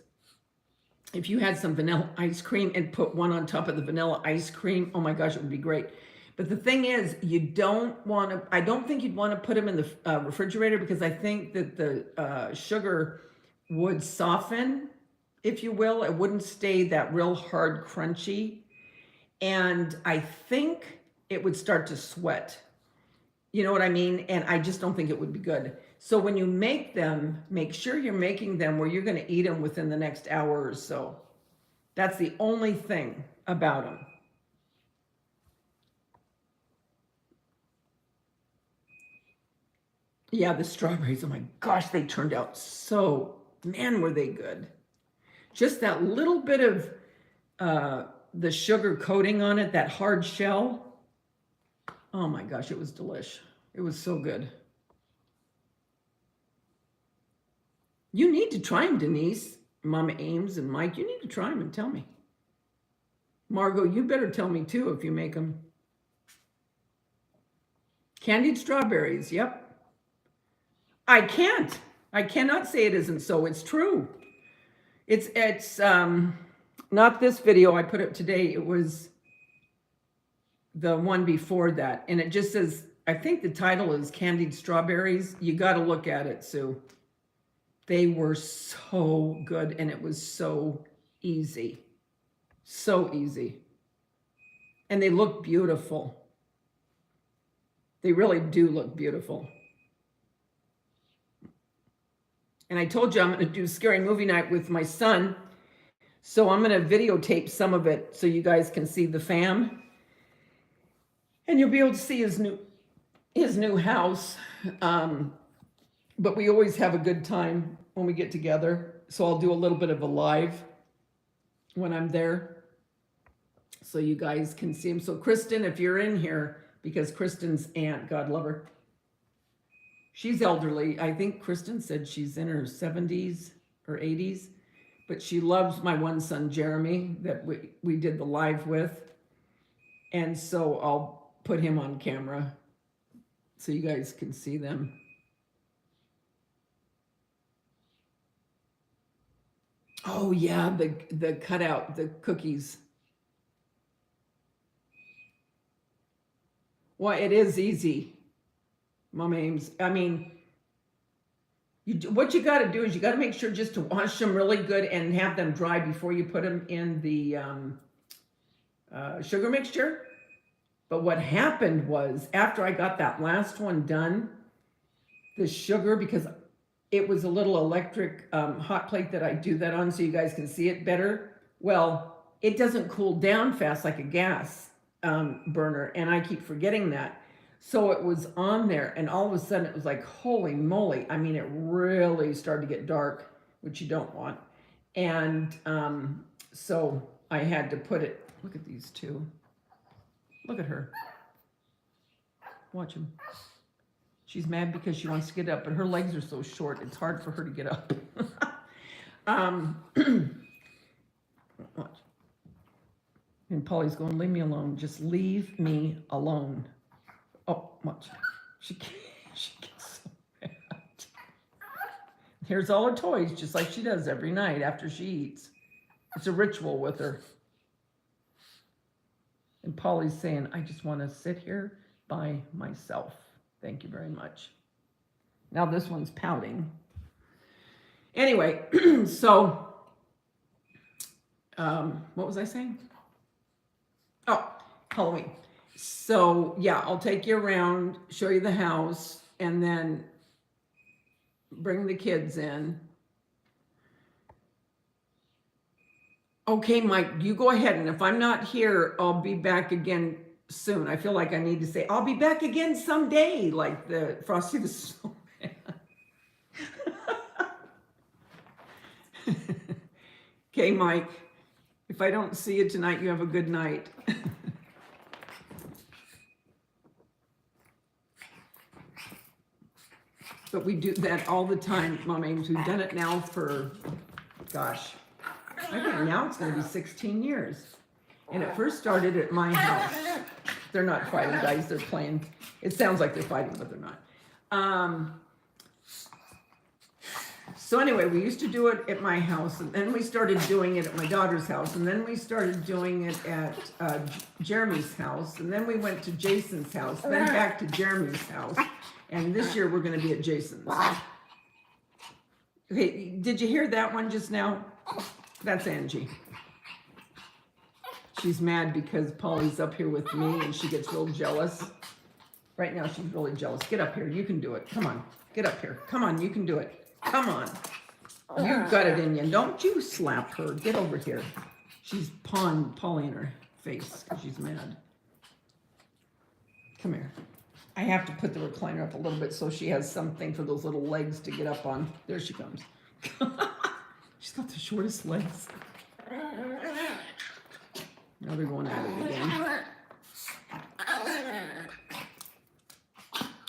if you had some vanilla ice cream and put one on top of the vanilla ice cream. Oh my gosh, it would be great. But the thing is, you don't want to, I don't think you'd want to put them in the refrigerator, because I think that the sugar would soften, if you will. It wouldn't stay that real hard, crunchy. And I think it would start to sweat. You know what I mean? And I just don't think it would be good. So when you make them, make sure you're making them where you're going to eat them within the next hour or so. That's the only thing about them. Yeah, the strawberries, oh my gosh, they turned out so, man, were they good. Just that little bit of the sugar coating on it, that hard shell. Oh my gosh, it was delish. It was so good. You need to try them, Denise, Mama Ames, and Mike. You need to try them and tell me. Margot, you better tell me too if you make them. Candied strawberries, yep. I can't. I cannot say it isn't so. It's true. It's not this video I put up today. It was the one before that. And it just says, I think the title is Candied Strawberries. You got to look at it, Sue. They were so good, and it was so easy. So easy. And they look beautiful. They really do look beautiful. And I told you I'm going to do Scary Movie Night with my son. So I'm going to videotape some of it so you guys can see the fam. And you'll be able to see his new house. But we always have a good time when we get together. So I'll do a little bit of a live when I'm there, so you guys can see him. So Kristen, if you're in here, because Kristen's aunt, God love her, she's elderly. I think Kristen said she's in her 70s or 80s, but she loves my one son, Jeremy, that we did the live with. And so I'll put him on camera so you guys can see them. Oh yeah, the cutout, the cookies. Well, it is easy, Mom Ames. I mean, what you got to do is you got to make sure just to wash them really good and have them dry before you put them in the sugar mixture. But what happened was, after I got that last one done, the sugar, because it was a little electric hot plate that I do that on so you guys can see it better. Well, it doesn't cool down fast like a gas burner, and I keep forgetting that. So it was on there, and all of a sudden it was like, holy moly. I mean, it really started to get dark, which you don't want. And so I had to put it, look at these two. Look at her. Watch them. She's mad because she wants to get up, but her legs are so short, it's hard for her to get up. Watch. And Polly's going, leave me alone. Just leave me alone. Oh, watch. She gets so mad. Here's all her toys, just like she does every night after she eats. It's a ritual with her. And Polly's saying, I just want to sit here by myself. Thank you very much. Now this one's pouting. Anyway, so what was I saying? Oh, Halloween. So yeah, I'll take you around, show you the house, and then bring the kids in. Okay, Mike, you go ahead, and if I'm not here, I'll be back again soon. I feel like I need to say, I'll be back again someday, like the Frosty the Snowman. Okay, Mike, if I don't see you tonight, you have a good night. But we do that all the time, Mommy. We've done it now for, gosh, I think now it's going to be 16 years. And it first started at my house. They're not fighting, guys. They're playing. It sounds like they're fighting, but they're not. So anyway, we used to do it at my house, and then we started doing it at my daughter's house, and then we started doing it at Jeremy's house, and then we went to Jason's house, then back to Jeremy's house, and this year we're going to be at Jason's. Okay, did you hear that one just now? That's Angie. She's mad because Polly's up here with me, and she gets real jealous. Right now, she's really jealous. Get up here. You can do it. Come on. Get up here. Come on. You can do it. Come on. You've got it in you. Don't you slap her. Get over here. She's pawing Polly in her face because she's mad. Come here. I have to put the recliner up a little bit so she has something for those little legs to get up on. There she comes. She's got the shortest legs. Now they're going at it again.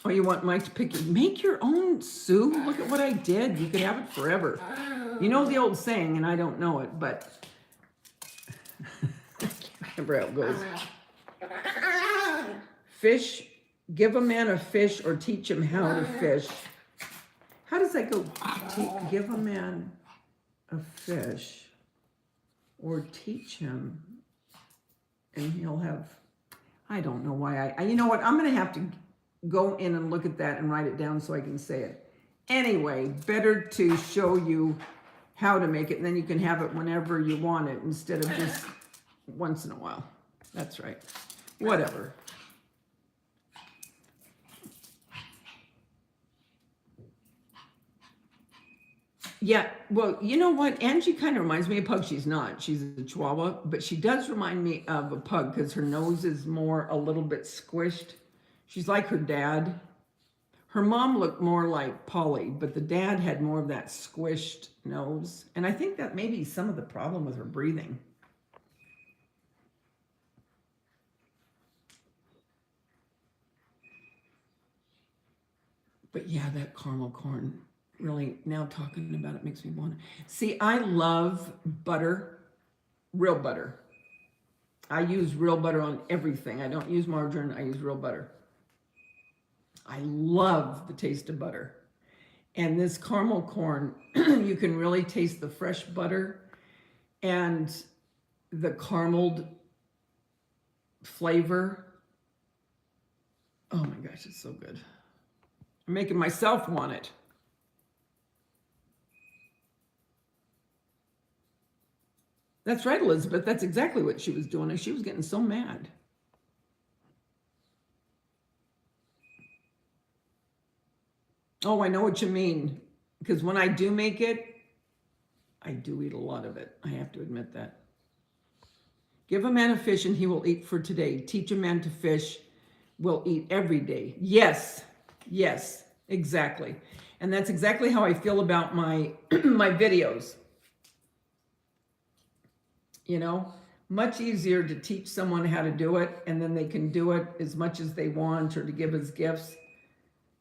Oh, you want Mike to pick you? Make your own, Sue. Look at what I did. You could have it forever. You know the old saying, and I don't know it, but I can't remember how it goes. Fish, give a man a fish or teach him how to fish. How does that go? Give a man a fish or teach him, and he'll have, I don't know why you know what, I'm going to have to go in and look at that and write it down so I can say it. Anyway, better to show you how to make it, and then you can have it whenever you want it instead of just once in a while. That's right. Whatever. Yeah, well, you know what? Angie kind of reminds me of Pug. She's not. She's a Chihuahua, but she does remind me of a Pug because her nose is more a little bit squished. She's like her dad. Her mom looked more like Polly, but the dad had more of that squished nose. And I think that may be some of the problem with her breathing. But yeah, that caramel corn, really, now talking about it makes me want to. See, I love butter, real butter. I use real butter on everything. I don't use margarine, I use real butter. I love the taste of butter. And this caramel corn, you can really taste the fresh butter and the carameled flavor. Oh my gosh, it's so good. I'm making myself want it. That's right, Elizabeth. That's exactly what she was doing. And she was getting so mad. Oh, I know what you mean. Because when I do make it, I do eat a lot of it. I have to admit that. Give a man a fish and he will eat for today. Teach a man to fish, will eat every day. Yes, yes, exactly. And that's exactly how I feel about my my videos. You know, much easier to teach someone how to do it and then they can do it as much as they want or to give as gifts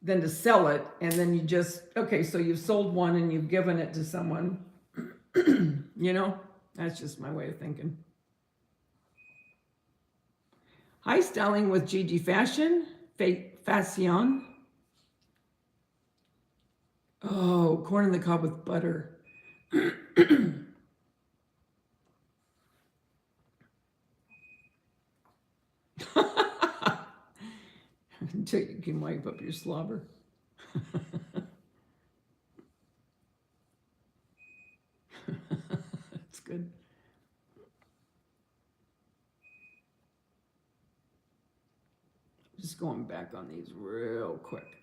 than to sell it. And then you just, okay, so you've sold one and you've given it to someone. You know, that's just my way of thinking. Hi, Styling with Gigi Fashion. Fashion. Oh, corn on the cob with butter. Until you can wipe up your slobber. That's good. Just going back on these real quick.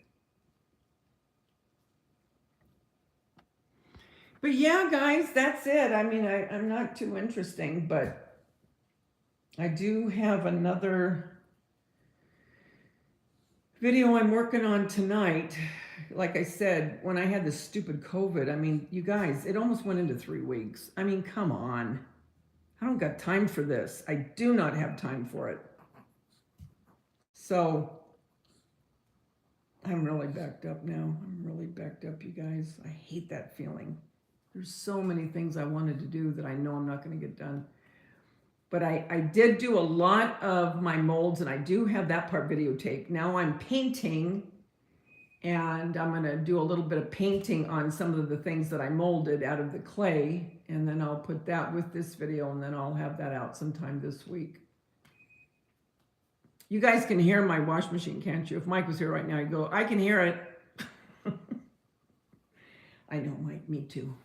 But yeah, guys, that's it. I mean, I'm not too interesting, but I do have another video I'm working on tonight. Like I said, when I had this stupid COVID, I mean, you guys, it almost went into 3 weeks. I mean, come on. I don't got time for this. I do not have time for it. So I'm really backed up now. I'm really backed up, you guys. I hate that feeling. There's so many things I wanted to do that I know I'm not going to get done. But I did do a lot of my molds, and I do have that part videotaped. Now I'm painting, and I'm going to do a little bit of painting on some of the things that I molded out of the clay, and then I'll put that with this video, and then I'll have that out sometime this week. You guys can hear my wash machine, can't you? If Mike was here right now, he'd go, I can hear it. I know, Mike, me too.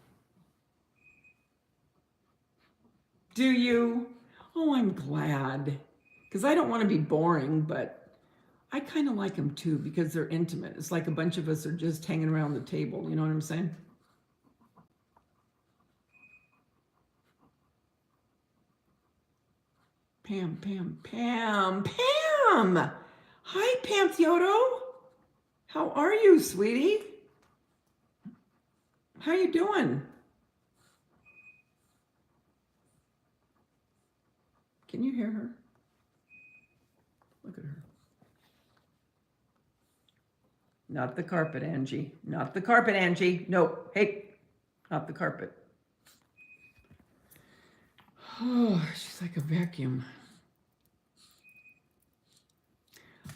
Do you? Oh, I'm glad. Because I don't want to be boring, but I kind of like them too because they're intimate. It's like a bunch of us are just hanging around the table. You know what I'm saying? Pam, Pam, Pam, Pam! Hi, Pam Theodo. How are you, sweetie? How you doing? Can you hear her? Look at her. Not the carpet, Angie. Not the carpet, Angie. No, hey, not the carpet. Oh, she's like a vacuum.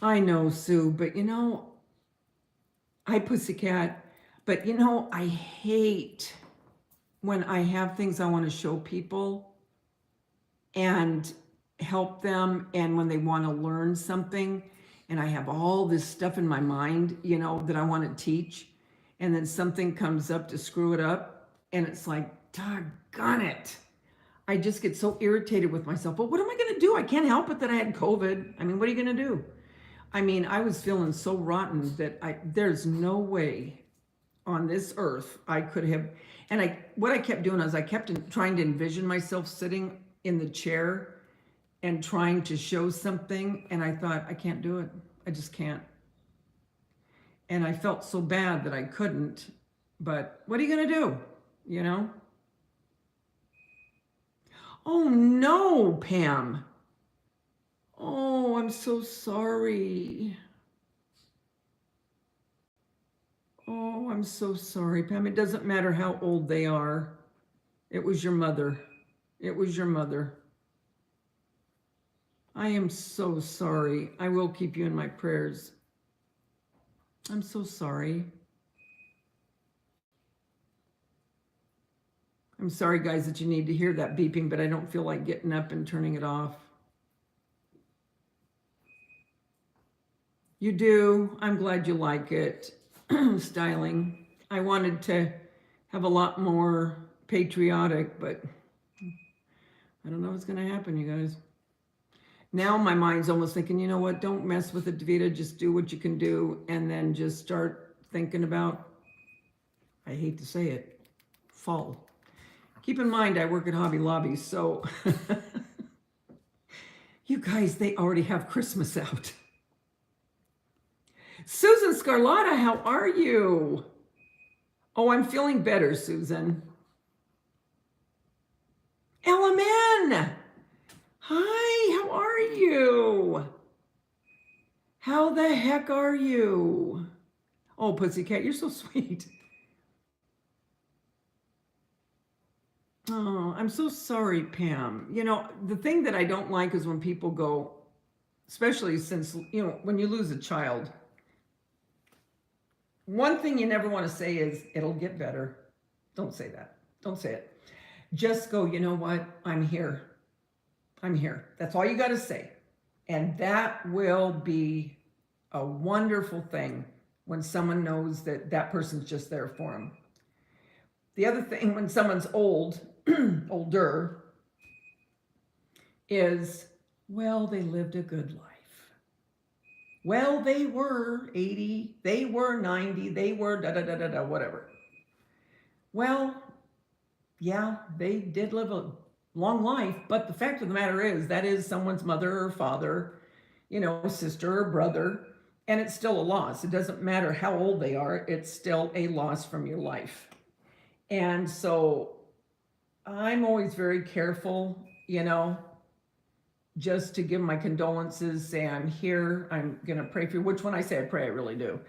I know, Sue, but you know, hi, pussycat. But you know, I hate when I have things I want to show people and help them, and when they want to learn something, and I have all this stuff in my mind, you know, that I want to teach, and then something comes up to screw it up, and it's like, doggone it. I just get so irritated with myself. But what am I going to do? I can't help it that I had COVID. I mean, what are you going to do? I mean, I was feeling so rotten that there's no way on this earth I could have. And what I kept doing is I kept trying to envision myself sitting in the chair and trying to show something. And I thought, I can't do it. I just can't. And I felt so bad that I couldn't. But what are you going to do? You know? Oh no, Pam. Oh, I'm so sorry. Oh, I'm so sorry, Pam. It doesn't matter how old they are. It was your mother. It was your mother. I am so sorry. I will keep you in my prayers. I'm so sorry. I'm sorry, guys, that you need to hear that beeping, but I don't feel like getting up and turning it off. You do. I'm glad you like it. Styling. I wanted to have a lot more patriotic, but I don't know what's going to happen, you guys. Now my mind's almost thinking, you know what, don't mess with it, Daveda. Just do what you can do, and then just start thinking about, I hate to say it, fall. Keep in mind, I work at Hobby Lobby, so you guys, they already have Christmas out. Susan Scarlotta, how are you? Oh, I'm feeling better, Susan. LMN, hi, how are you? How the heck are you? Oh, Pussycat, you're so sweet. Oh, I'm so sorry, Pam. You know, the thing that I don't like is when people go, especially since, you know, when you lose a child, one thing you never want to say is, it'll get better. Don't say that. Don't say it. Just go, you know what? I'm here. I'm here. That's all you got to say. And that will be a wonderful thing when someone knows that that person's just there for them. The other thing, when someone's old, older, is, well, they lived a good life. Well, they were 80, they were 90, they were da-da-da-da-da, whatever. Well, yeah, they did live a long life, but the fact of the matter is, that is someone's mother or father, you know, sister or brother, and it's still a loss. It doesn't matter how old they are, it's still a loss from your life. And so I'm always very careful, you know, just to give my condolences, say I'm here, I'm going to pray for you, which when I say I pray, I really do.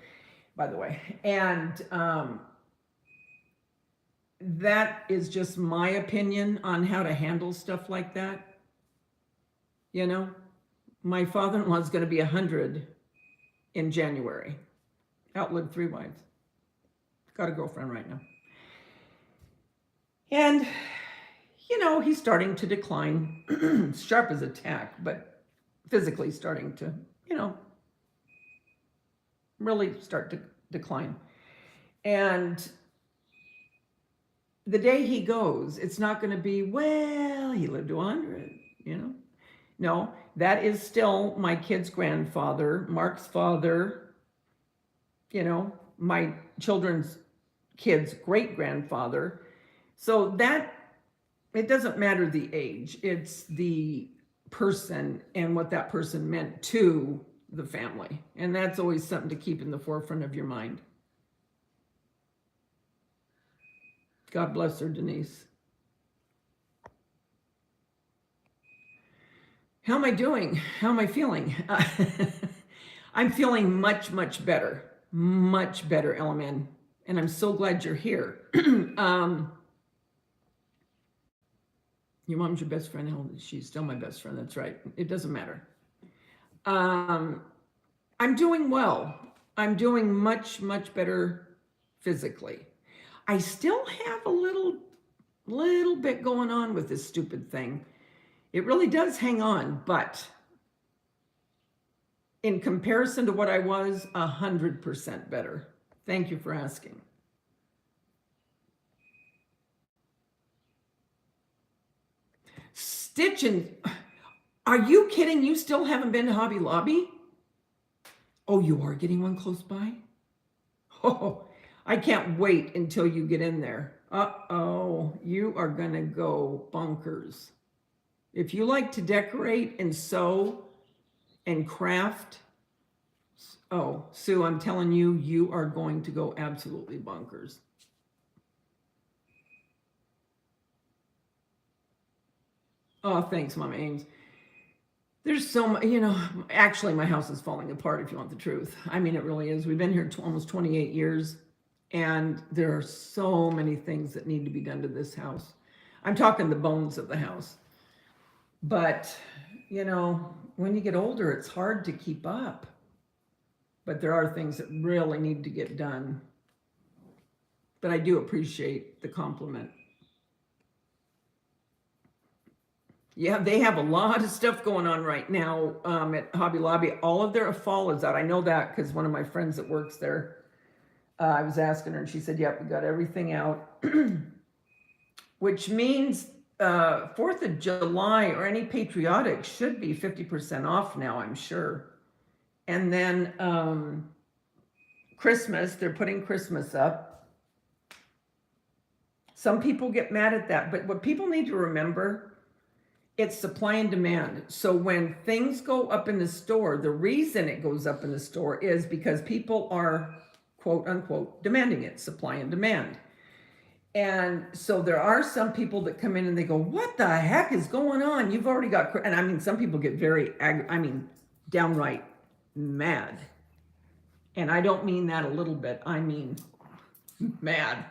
by the way. And that is just my opinion on how to handle stuff like that. You know, my father-in-law is going to be 100 in January. Outlived 3 wives. Got a girlfriend right now. And, you know, he's starting to decline. Sharp as a tack, but physically starting to, you know, really start to decline. And the day he goes, it's not going to be, well, he lived to 100, you know. No, that is still my kid's grandfather, Mark's father, you know, my children's kids' great-grandfather. So that, it doesn't matter the age. It's the person and what that person meant to the family. And that's always something to keep in the forefront of your mind. God bless her, Denise. How am I doing? How am I feeling? I'm feeling much, much better. Much better, LMN. And I'm so glad you're here. Your mom's your best friend. She's still my best friend. That's right. It doesn't matter. I'm doing well. I'm doing much, much better physically. I still have a little bit going on with this stupid thing. It really does hang on, but in comparison to what I was, 100% better. Thank you for asking. Stitching. Are you kidding? You still haven't been to Hobby Lobby? Oh, you are getting one close by? Oh, I can't wait until you get in there. Uh-oh, you are going to go bonkers. If you like to decorate and sew and craft, oh, Sue, I'm telling you, you are going to go absolutely bonkers. Oh, thanks, Mama Ames. There's so much, you know, actually my house is falling apart if you want the truth. I mean, it really is. We've been here almost 28 years and there are so many things that need to be done to this house. I'm talking the bones of the house. But, you know, when you get older, it's hard to keep up. But there are things that really need to get done. But I do appreciate the compliment. Yeah, they have a lot of stuff going on right now at Hobby Lobby. All of their fall is out. I know that because one of my friends that works there, I was asking her and she said, yep, we got everything out. Which means 4th of July or any patriotic should be 50% off now, I'm sure. And then Christmas, they're putting Christmas up. Some people get mad at that, but what people need to remember, it's supply and demand. So when things go up in the store, the reason it goes up in the store is because people are, quote unquote, demanding it, supply and demand. And so there are some people that come in and they go, what the heck is going on? You've already got, and I mean, some people get very, downright mad. And I don't mean that a little bit. I mean, mad.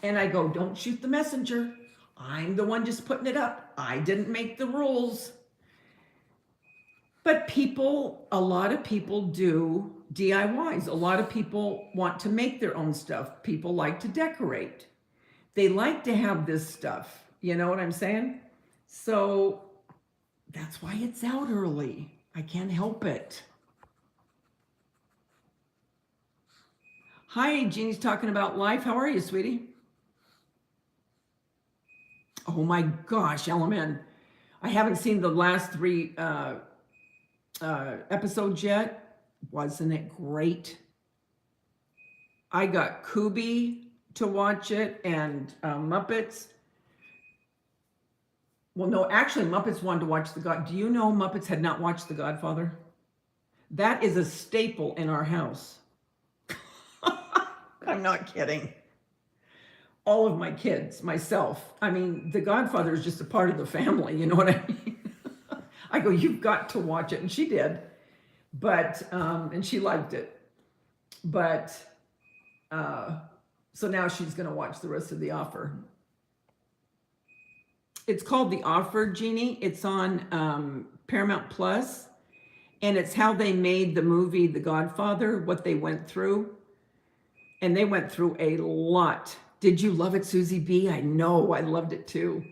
And I go, don't shoot the messenger. I'm the one just putting it up. I didn't make the rules. But people, a lot of people do DIYs. A lot of people want to make their own stuff. People like to decorate. They like to have this stuff. You know what I'm saying? So that's why it's out early. I can't help it. Hi, Jeannie's talking about life. How are you, sweetie? Oh my gosh, LMN. I haven't seen the last 3 episodes yet. Wasn't it great? I got Kubi to watch it and Muppets. Well, no, actually Muppets wanted to watch do you know Muppets had not watched The Godfather? That is a staple in our house. I'm not kidding. All of my kids, myself. I mean, The Godfather is just a part of the family. You know what I mean? I go, you've got to watch it. And she did. But, and she liked it. But So now she's going to watch the rest of The Offer. It's called The Offer, Jeannie. It's on Paramount Plus, and it's how they made the movie The Godfather, what they went through. And they went through a lot. Did you love it, Susie B? I know, I loved it too.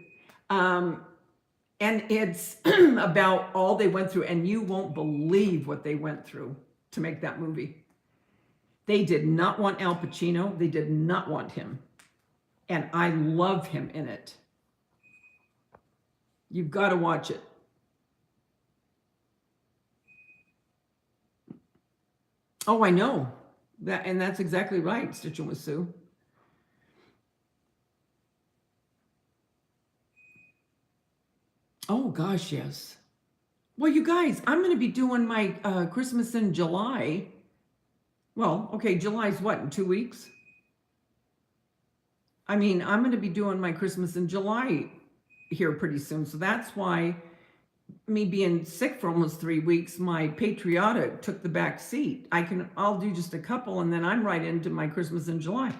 And it's about all they went through, and you won't believe what they went through to make that movie. They did not want Al Pacino. They did not want him. And I love him in it. You've got to watch it. Oh, I know. And that's exactly right, Stitching with Sue. Oh, gosh, yes. Well, you guys, I'm going to be doing my Christmas in July. Well, okay, July's what, in 2 weeks? I mean, I'm going to be doing my Christmas in July here pretty soon. So that's why me being sick for almost 3 weeks, my patriotic took the back seat. I'll do just a couple, and then I'm right into my Christmas in July.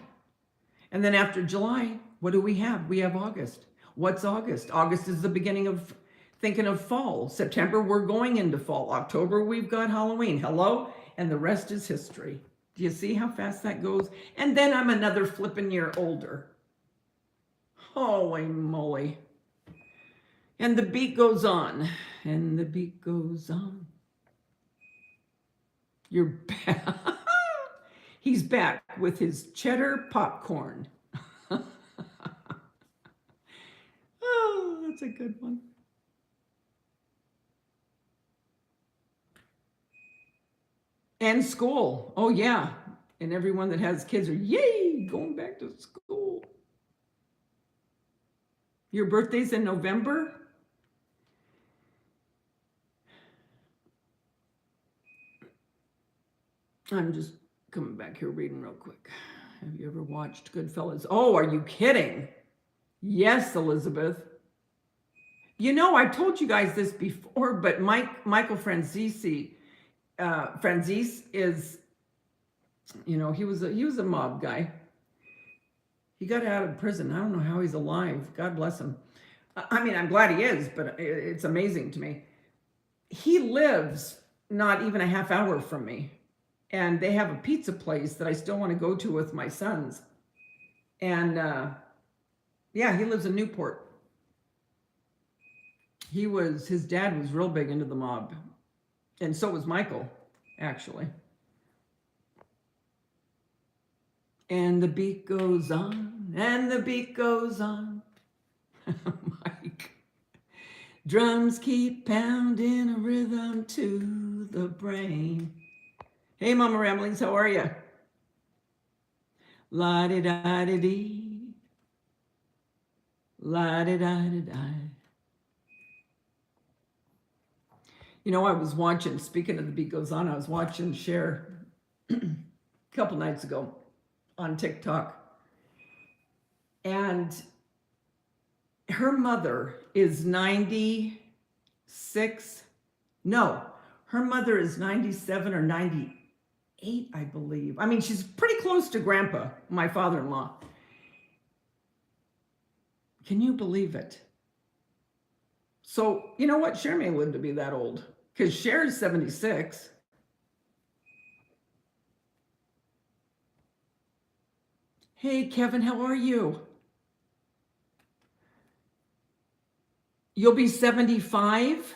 And then after July, what do we have? We have August. What's August? August is the beginning of thinking of fall. September, we're going into fall. October, we've got Halloween. Hello? And the rest is history. Do you see how fast that goes? And then I'm another flipping year older. Holy moly. And the beat goes on. And the beat goes on. You're back. He's back with his cheddar popcorn. Oh, that's a good one. And school. Oh, yeah. And everyone that has kids are, yay, going back to school. Your birthday's in November? I'm just coming back here reading real quick. Have you ever watched Goodfellas? Oh, are you kidding? Yes, Elizabeth. You know, I told you guys this before, but Michael Franzese is, you know, he was a mob guy. He got out of prison. I don't know how he's alive. God bless him. I mean, I'm glad he is, but it's amazing to me. He lives not even a half hour from me. And they have a pizza place that I still want to go to with my sons. And yeah, he lives in Newport. His dad was real big into the mob. And so was Michael, actually. And the beat goes on, and the beat goes on. Mike. Drums keep pounding a rhythm to the brain. Hey, Mama Ramblings, how are you? La-di-da-di-dee. La-di-da-di-da. You know, I was watching, speaking of the beat goes on, I was watching Cher a couple nights ago on TikTok. And her mother is 96. No, her mother is 97 or 98, I believe. I mean, she's pretty close to Grandpa, my father-in-law. Can you believe it? So, you know what? Cher may live to be that old, because Cher is 76. Hey, Kevin, how are you? You'll be 75?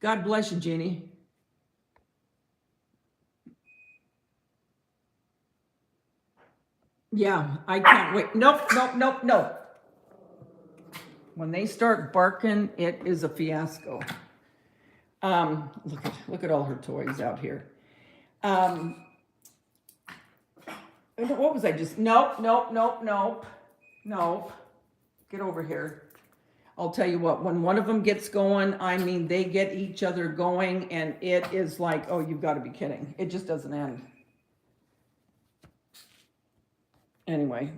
God bless you, Jeannie. Yeah, I can't wait. Nope. When they start barking, it is a fiasco. Look at all her toys out here. What was I just? Nope. Get over here. I'll tell you what, when one of them gets going, I mean, they get each other going, and it is like, oh, you've got to be kidding. It just doesn't end. Anyway,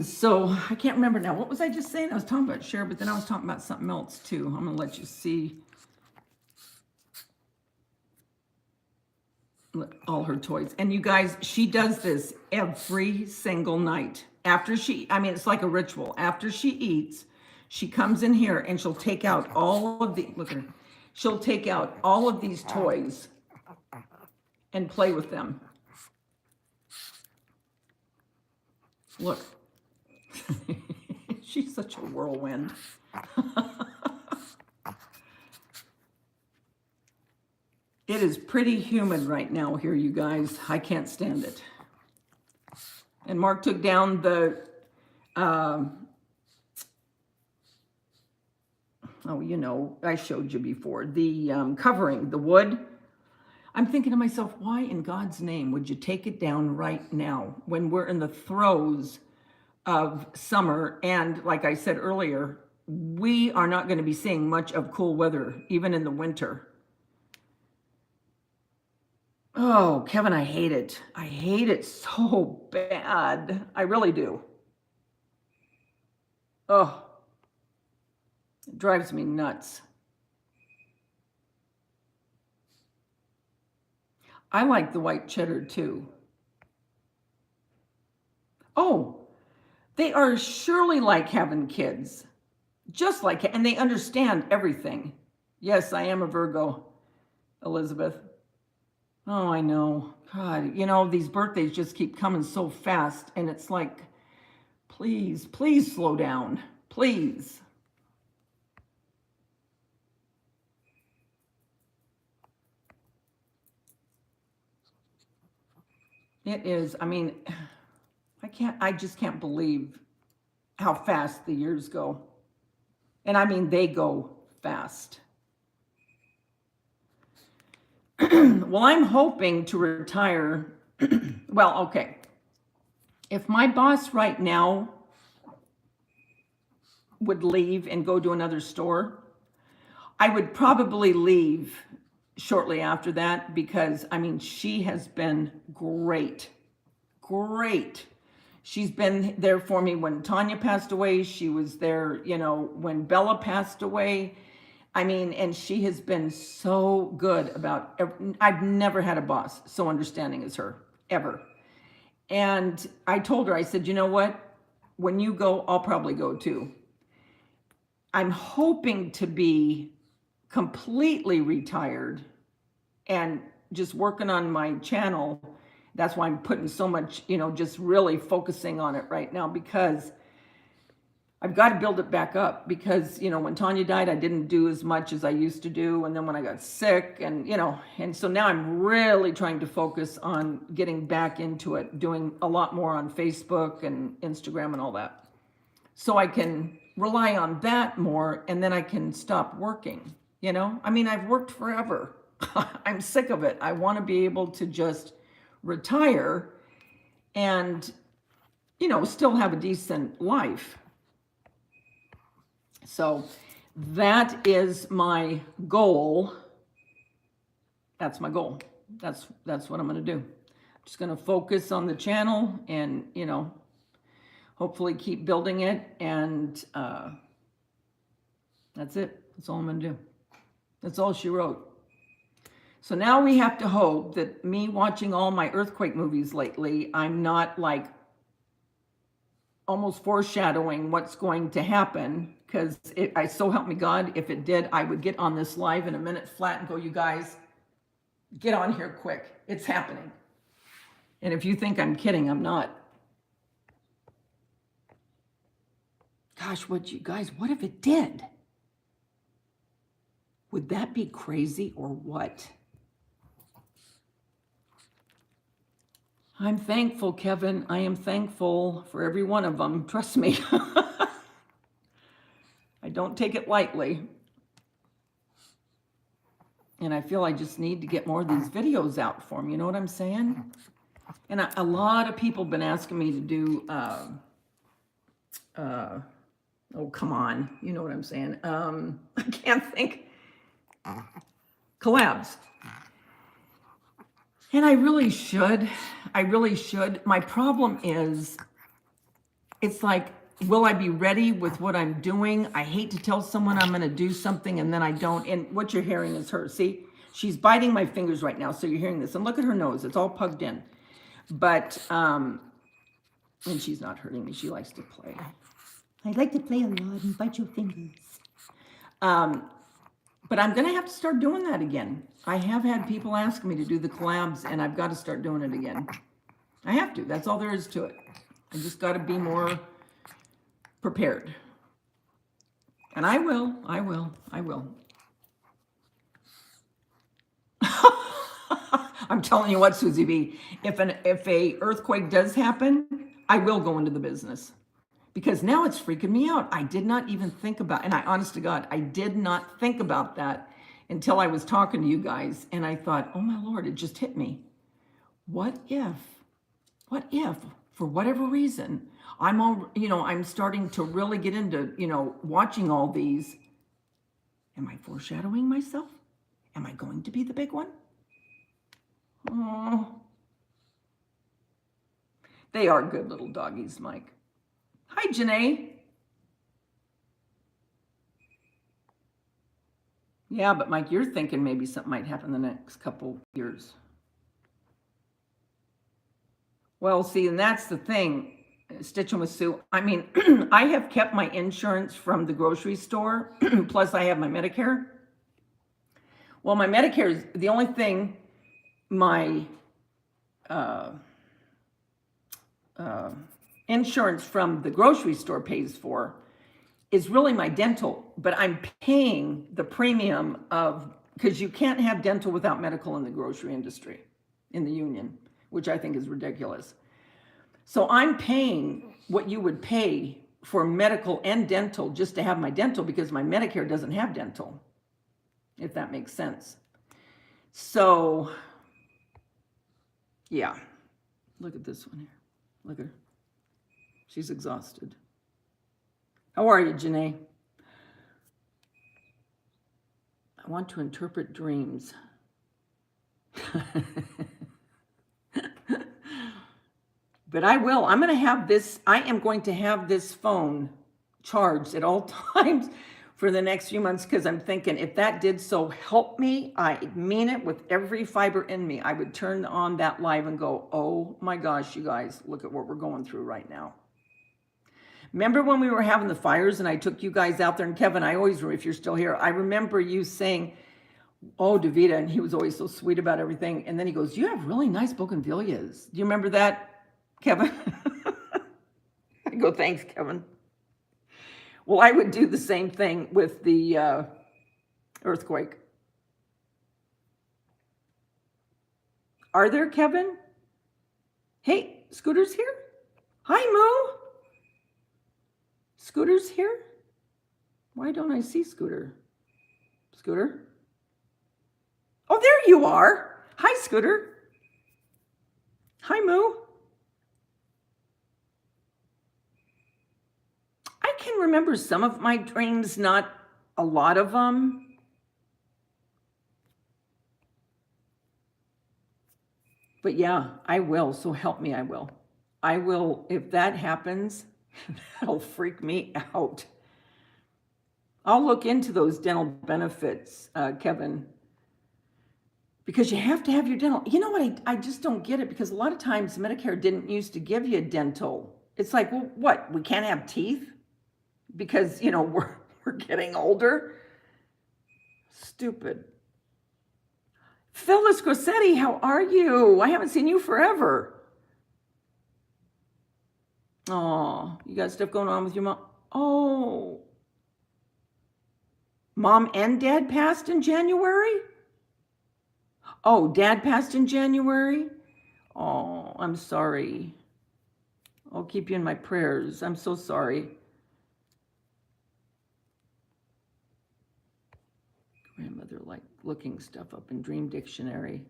so I can't remember now. What was I just saying? I was talking about Cher, but then I was talking about something else too. I'm going to let you see. all her toys. And you guys, she does this every single night. After it's like a ritual. After she eats, she comes in here and she'll take out all of look at her. She'll take out all of these toys and play with them. Look. She's such a whirlwind. It is pretty humid right now here, you guys. I can't stand it. And Mark took down the, I showed you before, the covering, the wood. I'm thinking to myself, why in God's name would you take it down right now when we're in the throes of summer? And like I said earlier, we are not going to be seeing much of cool weather, even in the winter. Oh, Kevin, I hate it. I hate it so bad. I really do. Oh, it drives me nuts. I like the white cheddar too. Oh, they are surely like having kids. Just like, and they understand everything. Yes, I am a Virgo, Elizabeth. Oh, I know. God, these birthdays just keep coming so fast. And it's like, please, please slow down. Please. It is, I just can't believe how fast the years go. And they go fast. Well, I'm hoping to retire. Well, okay. If my boss right now would leave and go to another store, I would probably leave shortly after that because, she has been great. Great. She's been there for me when Tanya passed away. She was there, when Bella passed away. And she has been so good about, I've never had a boss so understanding as her, ever. And I told her, I said, you know what? When you go, I'll probably go too. I'm hoping to be completely retired and just working on my channel. That's why I'm putting so much, just really focusing on it right now because I've got to build it back up because, when Tanya died, I didn't do as much as I used to do. And then when I got sick and so now I'm really trying to focus on getting back into it, doing a lot more on Facebook and Instagram and all that. So I can rely on that more and then I can stop working, I've worked forever. I'm sick of it. I want to be able to just retire and, still have a decent life. So that is my goal. That's my goal. That's what I'm going to do. I'm just going to focus on the channel and, hopefully keep building it. And that's it. That's all I'm going to do. That's all she wrote. So now we have to hope that me watching all my earthquake movies lately, I'm not like almost foreshadowing what's going to happen. Because I so help me God, if it did, I would get on this live in a minute flat and go, you guys, get on here quick. It's happening. And if you think I'm kidding, I'm not. Gosh, what if it did? Would that be crazy or what? I'm thankful, Kevin. I am thankful for every one of them. Trust me. I don't take it lightly. And I feel I just need to get more of these videos out for them. You know what I'm saying? And a lot of people have been asking me to do, oh, come on. You know what I'm saying? I can't think. Collabs. And I really should. My problem is, it's like, will I be ready with what I'm doing? I hate to tell someone I'm going to do something and then I don't. And what you're hearing is her. See, She's biting my fingers right now, so you're hearing this. And look at her nose. It's all pugged in. But, and she's not hurting me. She likes to play. I like to play a lot and bite your fingers. But I'm going to have to start doing that again. I have had people ask me to do the collabs, and I've got to start doing it again. I have to. That's all there is to it. I just got to be more prepared. And I will. I'm telling you what, Susie B, if a earthquake does happen, I will go into the business. Because now it's freaking me out. I did not even think about, and I, honest to God, I did not think about that until I was talking to you guys. And I thought, oh my Lord, it just hit me. What if, for whatever reason, I'm starting to really get into, watching all these. Am I foreshadowing myself? Am I going to be the big one? Oh, they are good little doggies, Mike. Hi, Janae. Yeah, but Mike, you're thinking maybe something might happen in the next couple years. Well, see, and that's the thing, Stitching with Sue. I mean, I have kept my insurance from the grocery store, plus I have my Medicare. Well, my Medicare is the only thing my insurance from the grocery store pays for is really my dental, but I'm paying the premium of, because you can't have dental without medical in the grocery industry, in the union, which I think is ridiculous. So I'm paying what you would pay for medical and dental just to have my dental, because my Medicare doesn't have dental, if that makes sense. So, yeah, look at this one here. Look at her. She's exhausted. How are you, Janae? I want to interpret dreams. But I will. I am going to have this phone charged at all times for the next few months, because I'm thinking if that did so help me, I mean it with every fiber in me, I would turn on that live and go, oh my gosh, you guys, look at what we're going through right now. Remember when we were having the fires and I took you guys out there, and Kevin, I always, if you're still here, I remember you saying, oh, Daveda, and he was always so sweet about everything. And then he goes, you have really nice bougainvilleas. Do you remember that, Kevin? I go, thanks, Kevin. Well, I would do the same thing with the earthquake. Are there, Kevin? Hey, Scooter's here? Hi, Moo. Scooter's here? Why don't I see Scooter? Scooter? Oh, there you are. Hi, Scooter. Hi, Moo. I can remember some of my dreams, not a lot of them. But yeah, I will. So help me, I will. I will, if that happens, that'll freak me out. I'll look into those dental benefits, Kevin, because you have to have your dental. You know what? I just don't get it, because a lot of times Medicare didn't used to give you dental. It's like, well, what? We can't have teeth because, we're getting older? Stupid. Phyllis Grossetti, how are you? I haven't seen you forever. Oh, you got stuff going on with your mom? Oh. Mom and dad passed in January? Oh, dad passed in January? Oh, I'm sorry. I'll keep you in my prayers. I'm so sorry. Grandmother like looking stuff up in Dream Dictionary.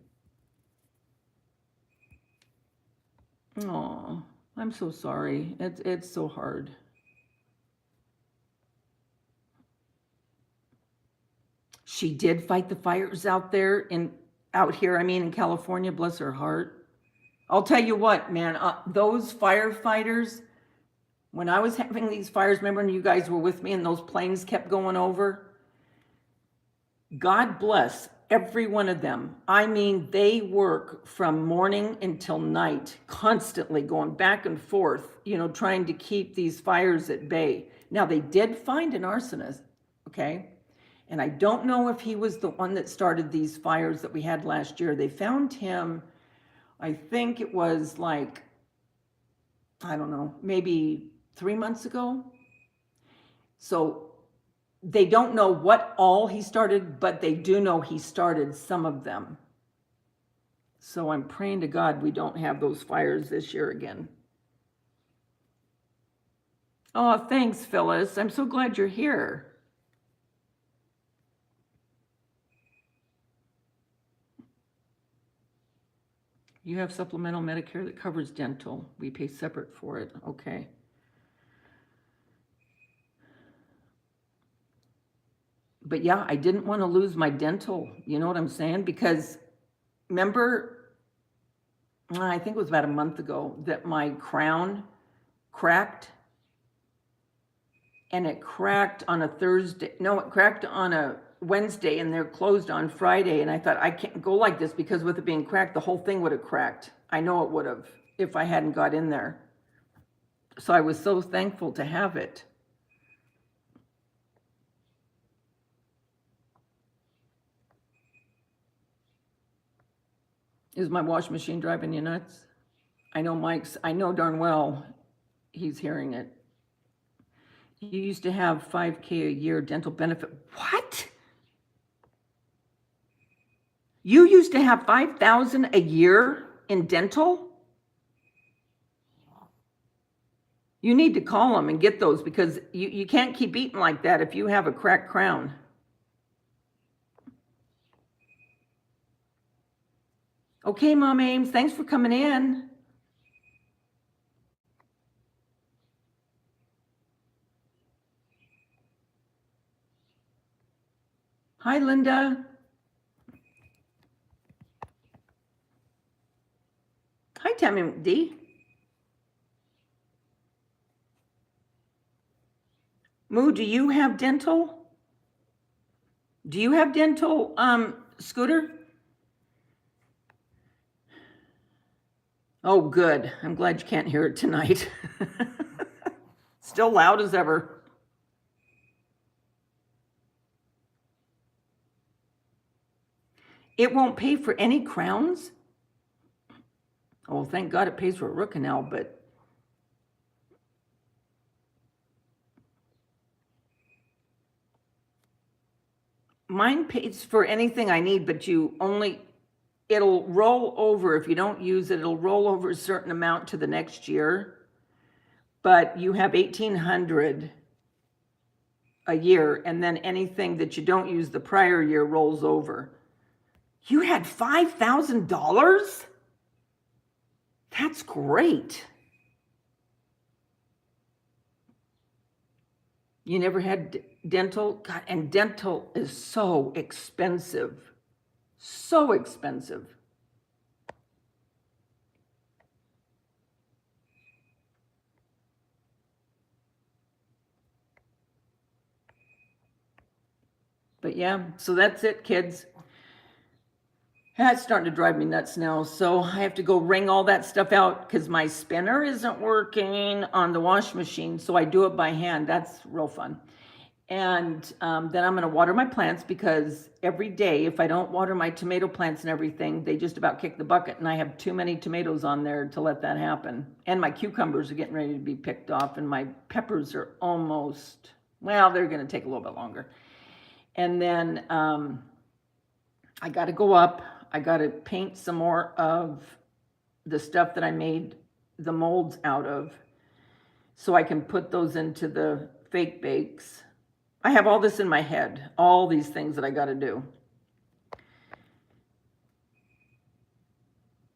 Oh, I'm so sorry. It's so hard. She did fight the fires out here, in California, bless her heart. I'll tell you what, man, those firefighters, when I was having these fires, remember when you guys were with me and those planes kept going over? God bless Every one of them. I mean, they work from morning until night, constantly going back and forth, trying to keep these fires at bay. Now, they did find an arsonist, okay? And I don't know if he was the one that started these fires that we had last year. They found him, I think it was like, I don't know, maybe 3 months ago. So they don't know what all he started, but they do know he started some of them. So I'm praying to God we don't have those fires this year again. Oh, thanks, Phyllis. I'm so glad you're here. You have supplemental Medicare that covers dental. We pay separate for it. Okay. But yeah, I didn't want to lose my dental. You know what I'm saying? Because remember, I think it was about a month ago that my crown cracked. And it cracked on a Thursday. No, it cracked on a Wednesday and they're closed on Friday. And I thought, I can't go like this because with it being cracked, the whole thing would have cracked. I know it would have if I hadn't got in there. So I was so thankful to have it. Is my washing machine driving you nuts? I know darn well he's hearing it. You used to have $5,000 a year dental benefit. What? You used to have $5,000 a year in dental? You need to call them and get those because you can't keep eating like that if you have a cracked crown. Okay, Mom Ames, thanks for coming in. Hi, Linda. Hi, Tammy D. Moo, do you have dental? Do you have dental, Scooter? Oh, good. I'm glad you can't hear it tonight. Still loud as ever. It won't pay for any crowns? Oh, thank God it pays for a root canal, but mine pays for anything I need, but it'll roll over. If you don't use it, it'll roll over a certain amount to the next year. But you have $1,800 a year, and then anything that you don't use the prior year rolls over. You had $5,000? That's great. You never had dental? God, and dental is so expensive. So expensive. But yeah, so that's it, kids. That's starting to drive me nuts now. So I have to go wring all that stuff out because my spinner isn't working on the wash machine. So I do it by hand. That's real fun. And then I'm going to water my plants because every day, if I don't water my tomato plants and everything, they just about kick the bucket. And I have too many tomatoes on there to let that happen. And my cucumbers are getting ready to be picked off. And my peppers are almost, well, they're going to take a little bit longer. And then I got to go up. I got to paint some more of the stuff that I made the molds out of so I can put those into the fake bakes. I have all this in my head, all these things that I got to do.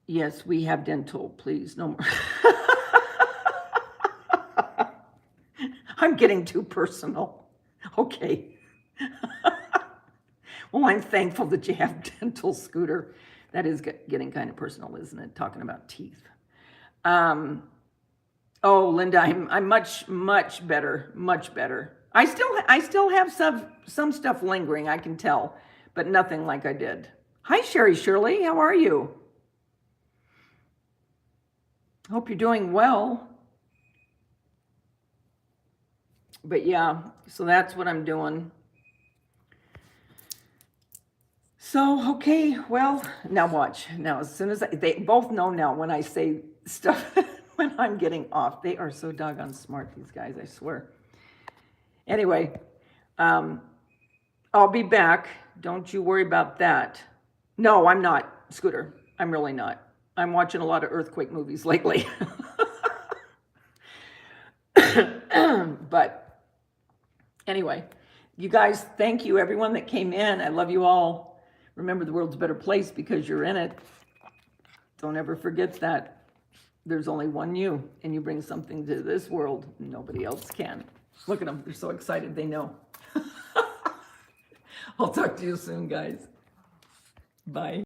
Yes, we have dental, please, no more. I'm getting too personal. Okay. Well, I'm thankful that you have dental, Scooter. That is getting kind of personal, isn't it? Talking about teeth. Oh, Linda, I'm much better, much better. I still have some stuff lingering, I can tell, but nothing like I did. Hi, Sherry Shirley. How are you? Hope you're doing well. But yeah, so that's what I'm doing. So, okay, well, now watch. Now, as soon as they both know now when I say stuff, when I'm getting off. They are so doggone smart, these guys, I swear. Anyway, I'll be back. Don't you worry about that. No, I'm not, Scooter. I'm really not. I'm watching a lot of earthquake movies lately. But anyway, you guys, thank you, everyone that came in. I love you all. Remember, the world's a better place because you're in it. Don't ever forget that. There's only one you, and you bring something to this world nobody else can. Look at them. They're so excited. They know. I'll talk to you soon, guys. Bye.